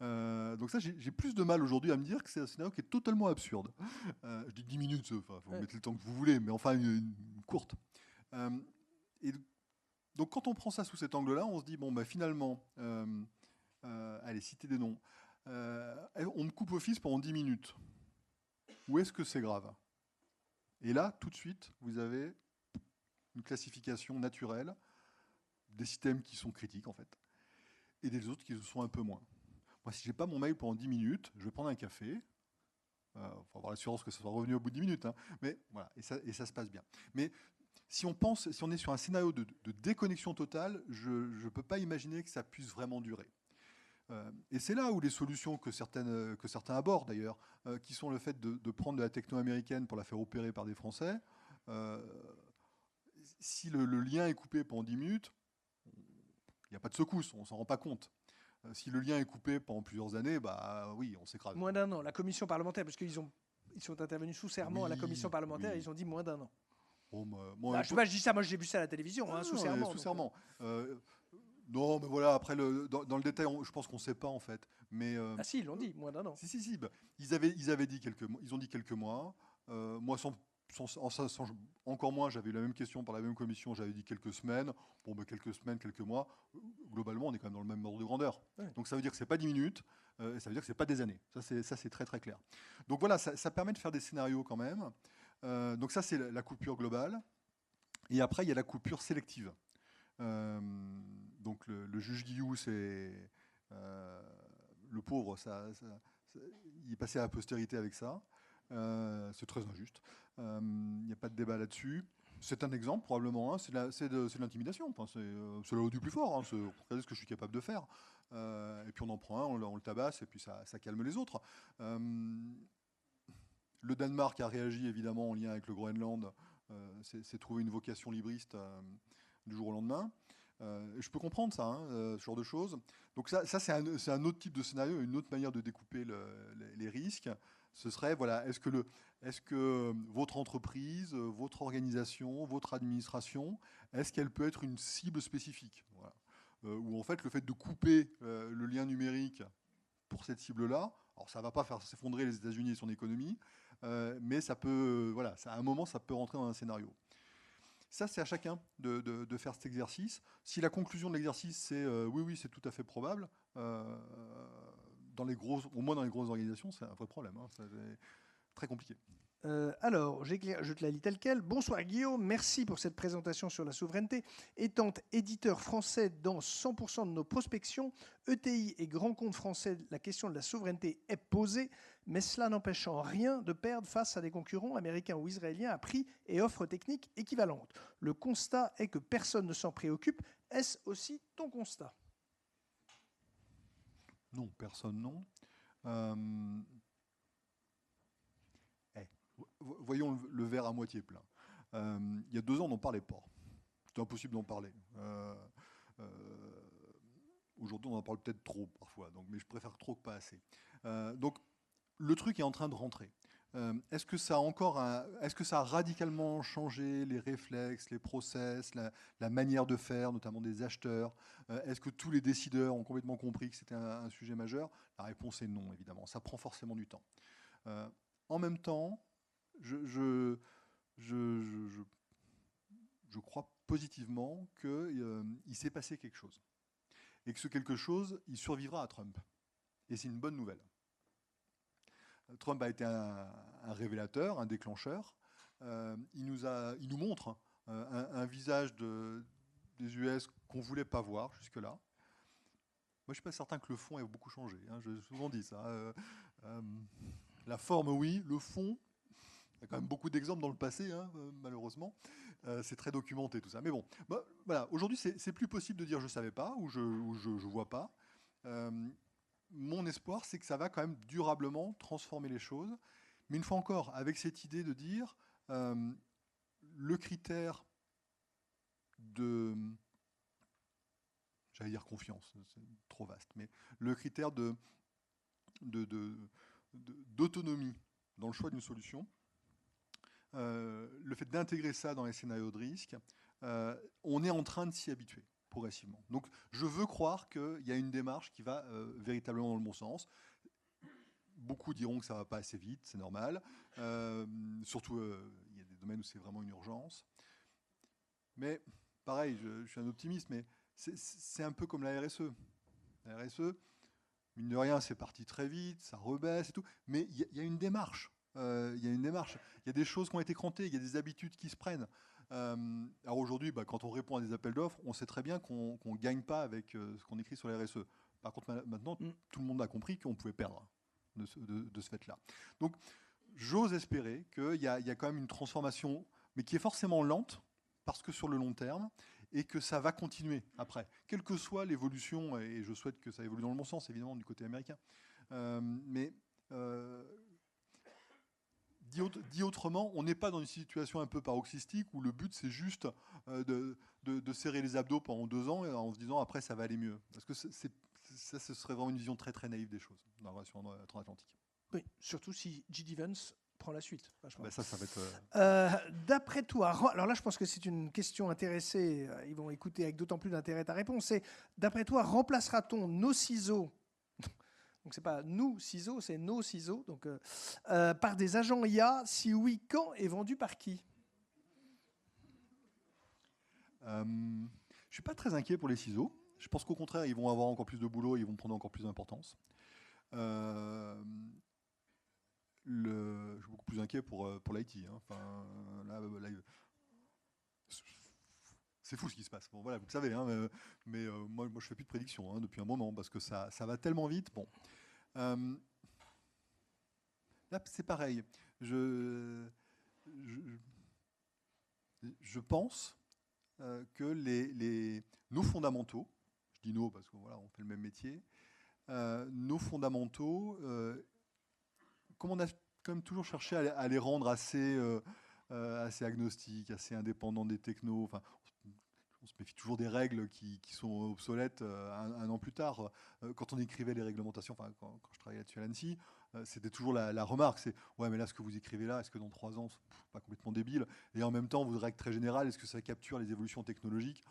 Donc ça, j'ai plus de mal aujourd'hui à me dire que c'est un scénario qui est totalement absurde. Je dis 10 minutes, vous mettez le temps que vous voulez, mais enfin une courte. Et donc quand on prend ça sous cet angle-là, on se dit, bon, bah, finalement, Allez, citer des noms. On me coupe Office pendant 10 minutes. Où est-ce que c'est grave? Et là, tout de suite, vous avez une classification naturelle des systèmes qui sont critiques, en fait, et des autres qui le sont un peu moins. Moi, si je n'ai pas mon mail pendant 10 minutes, je vais prendre un café. Faut avoir l'assurance que ça soit revenu au bout de 10 minutes. Hein, mais voilà, et ça se passe bien. Mais si on est sur un scénario de déconnexion totale, je ne peux pas imaginer que ça puisse vraiment durer. Et c'est là où les solutions que certains abordent d'ailleurs, qui sont le fait de prendre de la techno américaine pour la faire opérer par des Français, si le lien est coupé pendant 10 minutes, il n'y a pas de secousse, on ne s'en rend pas compte. Si le lien est coupé pendant plusieurs années, bah oui, on s'écrase. Moins d'un an. La commission parlementaire, parce qu'ils sont intervenus sous serment à la commission parlementaire, ils ont dit moins d'un an. Bon, je sais pas, je dis ça, moi j'ai vu ça à la télévision, sous serment. Sous serment. Non, mais voilà, après, dans le détail, je pense qu'on ne sait pas, en fait. Mais, ah si, ils l'ont dit, moins d'un an. Si. Bah, ils avaient dit ils ont dit quelques mois. Moi, encore moins, j'avais eu la même question par la même commission, j'avais dit quelques semaines. Bon, bah, quelques semaines, quelques mois. Globalement, on est quand même dans le même ordre de grandeur. Ouais. Donc ça veut dire que ce n'est pas 10 minutes, ça veut dire que ce n'est pas des années. Ça, c'est très, très clair. Donc voilà, ça permet de faire des scénarios quand même. Donc ça, c'est la coupure globale. Et après, il y a la coupure sélective. Donc le juge Guillou, c'est le pauvre, il est passé à la postérité avec ça. C'est très injuste. Il n'y a pas de débat là-dessus. C'est un exemple, probablement. Hein, c'est de l'intimidation. Enfin, c'est le haut du plus fort. Hein, regardez ce que je suis capable de faire. Et puis on en prend un, on le tabasse, et puis ça calme les autres. Le Danemark a réagi, évidemment, en lien avec le Groenland. C'est trouvé une vocation libriste du jour au lendemain. Je peux comprendre ça, hein, ce genre de choses. Donc ça c'est un autre type de scénario, une autre manière de découper les risques. Ce serait, voilà, est-ce que votre entreprise, votre organisation, votre administration, est-ce qu'elle peut être une cible spécifique, voilà. Ou en fait, le fait de couper le lien numérique pour cette cible-là, alors ça ne va pas faire s'effondrer les États-Unis et son économie, mais ça peut, voilà, à un moment, ça peut rentrer dans un scénario. Ça, c'est à chacun de faire cet exercice. Si la conclusion de l'exercice, c'est oui, c'est tout à fait probable, au moins dans les grosses organisations, c'est un vrai problème. Hein, c'est très compliqué. Alors, je te la lis telle quelle. Bonsoir Guillaume, merci pour cette présentation sur la souveraineté. Étant éditeur français dans 100% de nos prospections, ETI et grands comptes français, la question de la souveraineté est posée, mais cela n'empêche en rien de perdre face à des concurrents américains ou israéliens à prix et offres techniques équivalentes. Le constat est que personne ne s'en préoccupe. Est-ce aussi ton constat? Non, personne non. Voyons le verre à moitié plein. Il y a 2 ans, on n'en parlait pas. C'était impossible d'en parler. Aujourd'hui, on en parle peut-être trop parfois, mais je préfère trop que pas assez. Donc, le truc est en train de rentrer. Est-ce que ça a radicalement changé les réflexes, les process, la manière de faire, notamment des acheteurs? Est-ce que tous les décideurs ont complètement compris que c'était un sujet majeur? La réponse est non, évidemment. Ça prend forcément du temps. En même temps, je crois positivement qu'il s'est passé quelque chose. Et que ce quelque chose, il survivra à Trump. Et c'est une bonne nouvelle. Trump a été un révélateur, un déclencheur. Il nous montre un visage des US qu'on ne voulait pas voir jusque-là. Moi, je ne suis pas certain que le fond ait beaucoup changé. Hein, j'ai souvent dit ça. La forme, oui. Le fond, il y a quand même beaucoup d'exemples dans le passé, hein, malheureusement. C'est très documenté, tout ça. Mais bon, voilà. Aujourd'hui, c'est plus possible de dire « je ne savais pas » ou « je ne vois pas ». Mon espoir, c'est que ça va quand même durablement transformer les choses. Mais une fois encore, avec cette idée de dire le critère de... J'allais dire confiance, c'est trop vaste, mais le critère d'autonomie dans le choix d'une solution, le fait d'intégrer ça dans les scénarios de risque, on est en train de s'y habituer progressivement. Donc je veux croire qu'il y a une démarche qui va véritablement dans le bon sens. Beaucoup diront que ça ne va pas assez vite, c'est normal. Surtout, il y a des domaines où c'est vraiment une urgence. Mais pareil, je suis un optimiste, mais c'est un peu comme la RSE. La RSE, mine de rien, c'est parti très vite, ça rebaisse et tout, mais il y a une démarche. Il y a une démarche. Il y a des choses qui ont été crantées, il y a des habitudes qui se prennent. Alors aujourd'hui, quand on répond à des appels d'offres, on sait très bien qu'on ne gagne pas avec ce qu'on écrit sur la RSE. Par contre, maintenant, tout le monde a compris qu'on pouvait perdre de ce fait-là. Donc, j'ose espérer qu'il y a quand même une transformation, mais qui est forcément lente, parce que sur le long terme, et que ça va continuer après, quelle que soit l'évolution, et je souhaite que ça évolue dans le bon sens, évidemment, du côté américain. Mais dit autrement, on n'est pas dans une situation un peu paroxystique où le but c'est juste de serrer les abdos pendant 2 ans en se disant après ça va aller mieux. Parce que ça, ce serait vraiment une vision très très naïve des choses dans la relation transatlantique. Oui, surtout si J.D. Vance prend la suite. Ça va être. D'après toi, alors là je pense que c'est une question intéressée, ils vont écouter avec d'autant plus d'intérêt ta réponse, c'est d'après toi, remplacera-t-on nos ciseaux, donc c'est pas nous ciseaux, c'est nos ciseaux, donc, par des agents IA? Si oui, quand et vendu par qui? Je ne suis pas très inquiet pour les ciseaux. Je pense qu'au contraire, ils vont avoir encore plus de boulot et ils vont prendre encore plus d'importance. Je suis beaucoup plus inquiet pour l'IT. Hein. Enfin, là, c'est fou ce qui se passe. Bon, voilà, vous le savez, hein, mais moi, je ne fais plus de prédictions depuis un moment parce que ça va tellement vite. Bon. Là, c'est pareil. Je pense que nos fondamentaux, je dis nos parce qu'on on fait le même métier, nos fondamentaux, comme on a quand même toujours cherché à les rendre assez agnostiques, assez indépendants des technos, enfin, on se méfie toujours des règles qui sont obsolètes un an plus tard. Quand on écrivait les réglementations, enfin, quand je travaillais là-dessus à l'ANSSI, c'était toujours la remarque, c'est « ouais, mais là, ce que vous écrivez là, est-ce que dans 3 ans, c'est pas complètement débile ?» Et en même temps, vos règles très générales, est-ce que ça capture les évolutions technologiques ?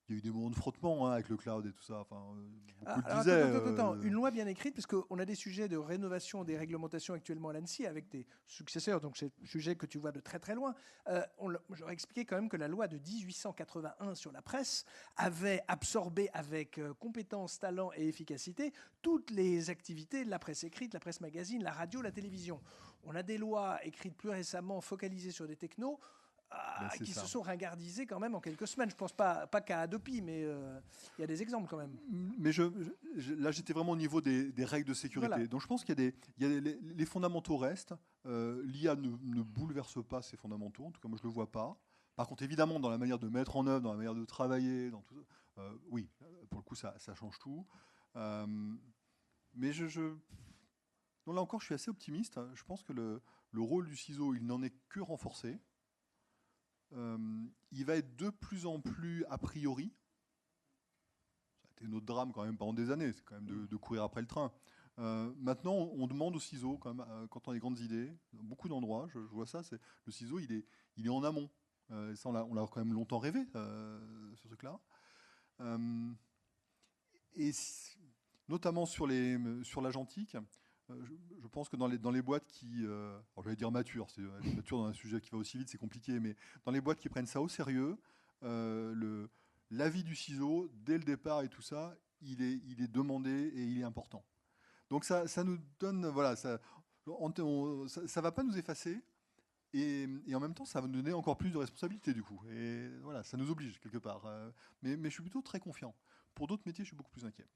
Il y a eu des moments de frottement avec le cloud et tout ça. Enfin, beaucoup le disaient. Attends. Une loi bien écrite, parce qu'on a des sujets de rénovation des réglementations actuellement à l'ANSSI avec des successeurs, donc c'est un sujet que tu vois de très très loin. J'aurais expliqué quand même que la loi de 1881 sur la presse avait absorbé avec compétence, talent et efficacité toutes les activités de la presse écrite, la presse magazine, la radio, la télévision. On a des lois écrites plus récemment focalisées sur des technos qui se sont ringardisés quand même en quelques semaines. Je ne pense pas qu'à Adopi, mais il y a des exemples quand même. Mais là, j'étais vraiment au niveau des règles de sécurité. Voilà. Donc je pense qu'il y a les fondamentaux restent. L'IA ne bouleverse pas ces fondamentaux. En tout cas, moi, je ne le vois pas. Par contre, évidemment, dans la manière de mettre en œuvre, dans la manière de travailler, dans tout, oui, pour le coup, ça change tout. Mais donc là encore, je suis assez optimiste. Je pense que le rôle du ciseau, il n'en est que renforcé. Il va être de plus en plus a priori. Ça a été notre drame quand même pendant des années, c'est quand même de courir après le train. Maintenant, on demande au ciseau quand même, quand on a des grandes idées, dans beaucoup d'endroits, je vois ça, le ciseau, il est en amont. Ça, on l'a quand même longtemps rêvé, ce truc-là. Et notamment sur l'agentique, je pense que dans les boîtes qui, alors j'allais dire mature dans un sujet qui va aussi vite, c'est compliqué, mais dans les boîtes qui prennent ça au sérieux, l'avis du ciseau, dès le départ et tout ça, il est demandé et il est important. Donc ça nous donne, voilà, ça va pas nous effacer, et en même temps, ça va nous donner encore plus de responsabilités du coup. Et voilà, ça nous oblige quelque part. Mais je suis plutôt très confiant. Pour d'autres métiers, je suis beaucoup plus inquiet.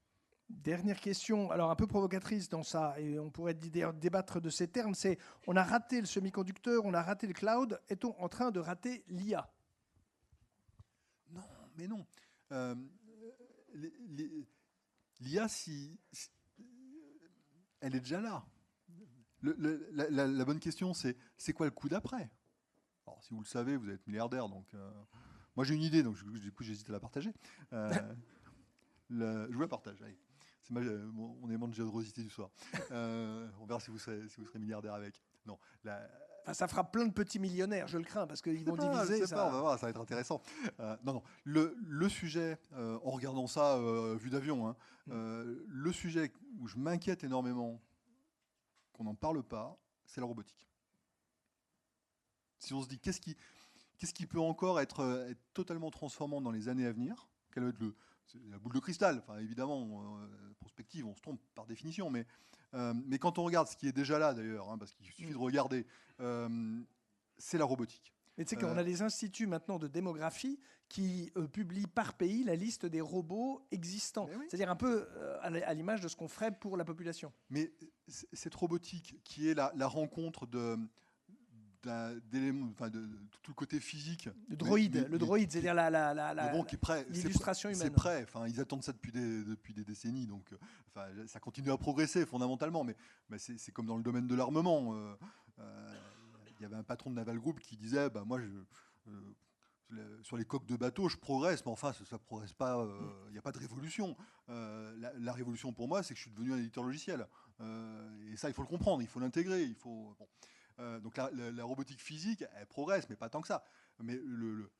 Dernière question, alors un peu provocatrice dans ça, et on pourrait débattre de ces termes, c'est on a raté le semi-conducteur, on a raté le cloud, est-on en train de rater l'IA? Non, mais non. L'IA, elle est déjà là. La bonne question, c'est quoi le coup d'après? Alors, si vous le savez, vous êtes milliardaire, donc moi j'ai une idée, donc du coup j'hésite à la partager. Je vous la partage, allez. C'est mon élément de générosité du soir. On verra si vous serez milliardaire avec. Non. Ça fera plein de petits millionnaires, je le crains, parce qu'ils vont diviser. Ça. On va voir, ça va être intéressant. Non. Le sujet, en regardant ça vue d'avion, le sujet où je m'inquiète énormément qu'on n'en parle pas, c'est la robotique. Si on se dit qu'est-ce qui peut encore être totalement transformant dans les années à venir, quel va être la boule de cristal. Enfin, évidemment, prospective, on se trompe par définition. Mais quand on regarde ce qui est déjà là, d'ailleurs, parce qu'il suffit de regarder, c'est la robotique. Mais tu sais qu'on a des instituts maintenant de démographie qui publient par pays la liste des robots existants. Oui. C'est-à-dire un peu à l'image de ce qu'on ferait pour la population. Mais cette robotique qui est la rencontre d'éléments, de tout le côté physique. Le droïde, c'est-à-dire l'illustration humaine. C'est prêt. Enfin, ils attendent ça depuis des décennies, donc ça continue à progresser fondamentalement. Mais c'est comme dans le domaine de l'armement. Il y avait un patron de Naval Group qui disait moi, sur les coques de bateaux, je progresse, mais enfin, ça ne progresse pas. Il n'y a pas de révolution. La révolution pour moi, c'est que je suis devenu un éditeur logiciel. Et ça, il faut le comprendre, il faut l'intégrer. Donc la robotique physique, elle progresse, mais pas tant que ça. Mais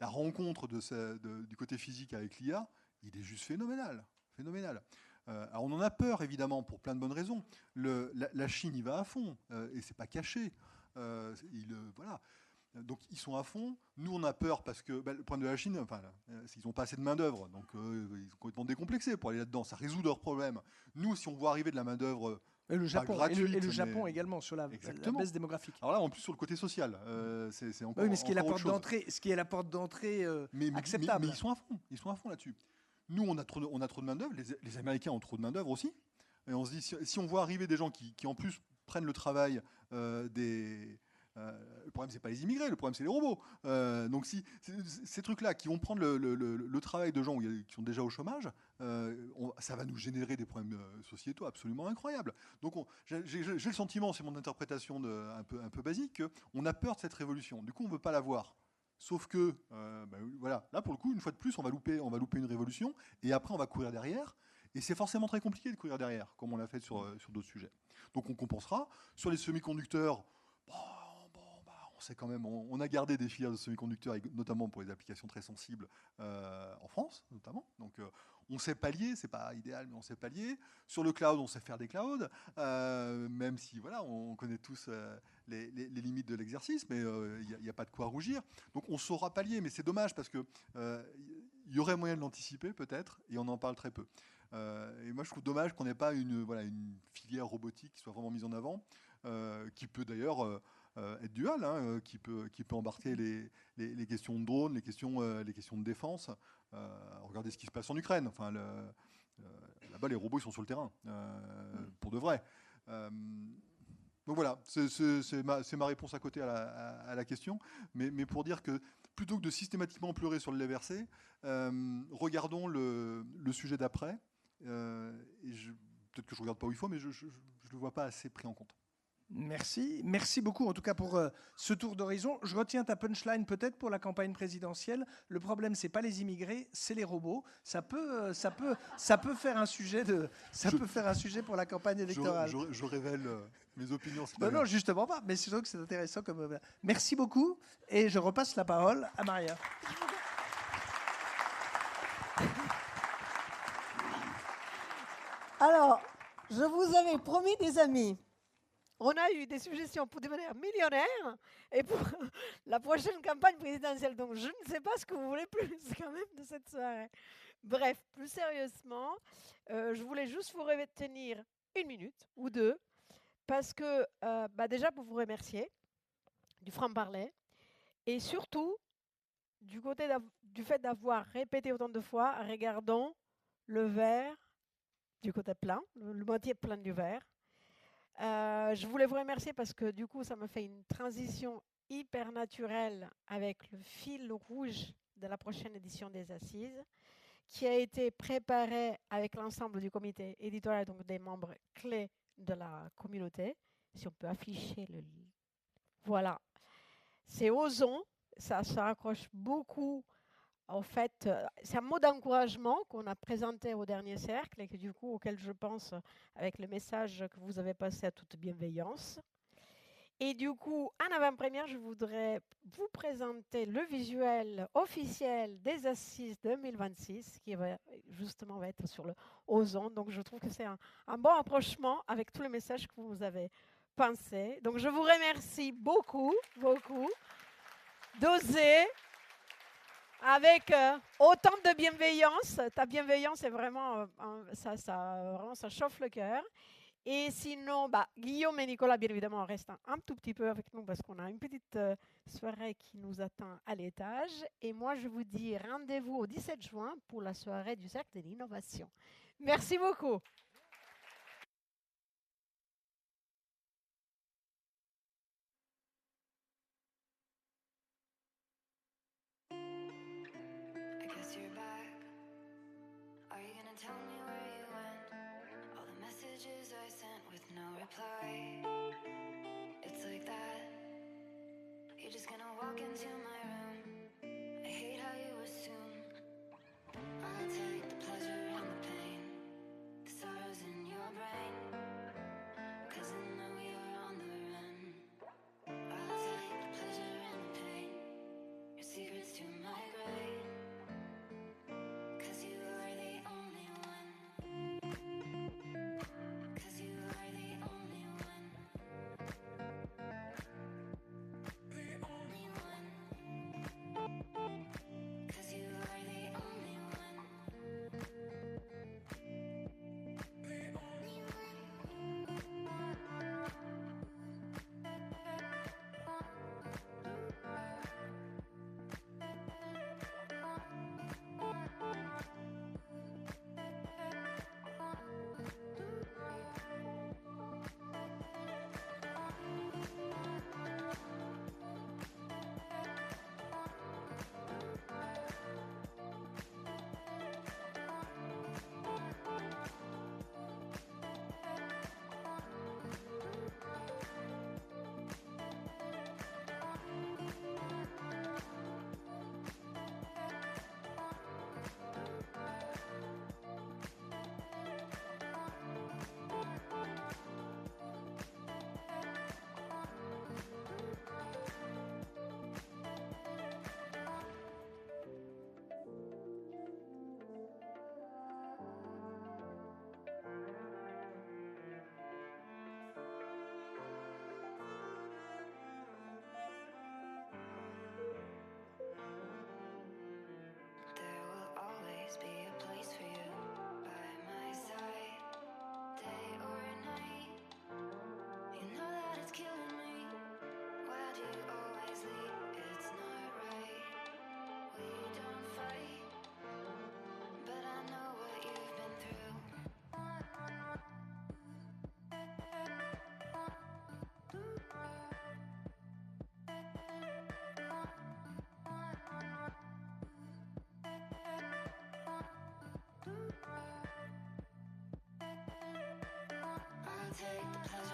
la rencontre du côté physique avec l'IA, il est juste phénoménal. Alors on en a peur, évidemment, pour plein de bonnes raisons. La Chine y va à fond, et c'est pas caché. Voilà. Donc ils sont à fond. Nous on a peur parce que le problème de la Chine, c'est qu'ils n'ont pas assez de main d'œuvre, donc ils sont complètement décomplexés pour aller là-dedans. Ça résout leurs problèmes. Nous, si on voit arriver de la main d'œuvre le Japon également sur la baisse démographique. Alors là, en plus sur le côté social, c'est encore. Oui, mais ce qui est la porte d'entrée acceptable. Mais ils sont à fond là-dessus. Nous, on a trop de main d'œuvre. Les Américains ont trop de main d'œuvre aussi. Et on se dit, si on voit arriver des gens qui en plus prennent le travail le problème, c'est pas les immigrés, le problème, c'est les robots. Donc, si ces trucs-là qui vont prendre le travail de gens qui sont déjà au chômage, ça va nous générer des problèmes sociétaux absolument incroyables. Donc, j'ai le sentiment, c'est mon interprétation un peu basique, qu'on a peur de cette révolution. Du coup, on veut pas la voir. Sauf que, voilà, là, pour le coup, une fois de plus, on va louper une révolution, et après, on va courir derrière. Et c'est forcément très compliqué de courir derrière, comme on l'a fait sur d'autres sujets. Donc, on compensera. Sur les semi-conducteurs, on sait quand même, on a gardé des filières de semi-conducteurs, notamment pour les applications très sensibles en France, notamment. Donc, on sait pallier, c'est pas idéal, mais on sait pallier. Sur le cloud, on sait faire des clouds, même si, voilà, on connaît tous les limites de l'exercice, mais il n'y a pas de quoi rougir. Donc, on saura pallier, mais c'est dommage parce que il y aurait moyen de l'anticiper, peut-être, et on en parle très peu. Et moi, je trouve dommage qu'on n'ait pas une filière robotique qui soit vraiment mise en avant, qui peut d'ailleurs être dual, qui peut embarquer les questions de drones, les questions de défense. Regardez ce qui se passe en Ukraine. Enfin, là-bas, les robots ils sont sur le terrain, pour de vrai. Donc voilà, c'est ma réponse à côté à la question. Mais pour dire que plutôt que de systématiquement pleurer sur le lait versé, regardons le sujet d'après. Peut-être que je ne regarde pas où il faut, mais je ne le vois pas assez pris en compte. Merci beaucoup en tout cas pour ce tour d'horizon. Je retiens ta punchline peut-être pour la campagne présidentielle. Le problème, c'est pas les immigrés, c'est les robots. Ça peut faire un sujet pour la campagne électorale. Je révèle mes opinions. Non, justement pas. Mais c'est sûr que c'est intéressant. Merci beaucoup et je repasse la parole à Maria. Alors, je vous avais promis des amis. On a eu des suggestions pour devenir millionnaire et pour la prochaine campagne présidentielle. Donc, je ne sais pas ce que vous voulez plus quand même de cette soirée. Bref, plus sérieusement, je voulais juste vous retenir 1 minute ou 2 parce que, déjà, pour vous remercier du franc-parler et surtout du fait d'avoir répété autant de fois, regardons le verre du côté plein, le moitié plein du verre. Je voulais vous remercier parce que du coup, ça me fait une transition hyper naturelle avec le fil rouge de la prochaine édition des Assises, qui a été préparée avec l'ensemble du comité éditorial, donc des membres clés de la communauté. Si on peut afficher le... Voilà. C'est Osons, ça se raccroche beaucoup. En fait, c'est un mot d'encouragement qu'on a présenté au dernier cercle et que, du coup, auquel je pense avec le message que vous avez passé à toute bienveillance. Et du coup, en avant-première, je voudrais vous présenter le visuel officiel des Assises 2026 qui va être sur le Osons. Donc, je trouve que c'est un bon approchement avec tous les messages que vous avez pensés. Donc, je vous remercie beaucoup d'oser avec autant de bienveillance. Ta bienveillance est vraiment, vraiment, ça chauffe le cœur. Et sinon, bah, Guillaume et Nicolas, bien évidemment, restent un tout petit peu avec nous parce qu'on a une petite soirée qui nous attend à l'étage. Et moi, je vous dis rendez-vous au 17 juin pour la soirée du Cercle de l'Innovation. Merci beaucoup. I guess you're back. Are you gonna tell me where you went? All the messages I sent with no reply. It's like that. You're just gonna walk into my room. I hate how you assume I'll take the pleasure and the pain, the sorrows in your brain, 'cause I know you're on the run. I'll take the pleasure and the pain, your secrets to my grave, 'cause you are the only one. 'Cause you are the only one. The only one. 'Cause you are the only one. The only There will always be a place for you by my side, day or night. You know that it's killing me. Why do you always leave? It's not right. We don't fight, but I know what you've been through. I'll take the pleasure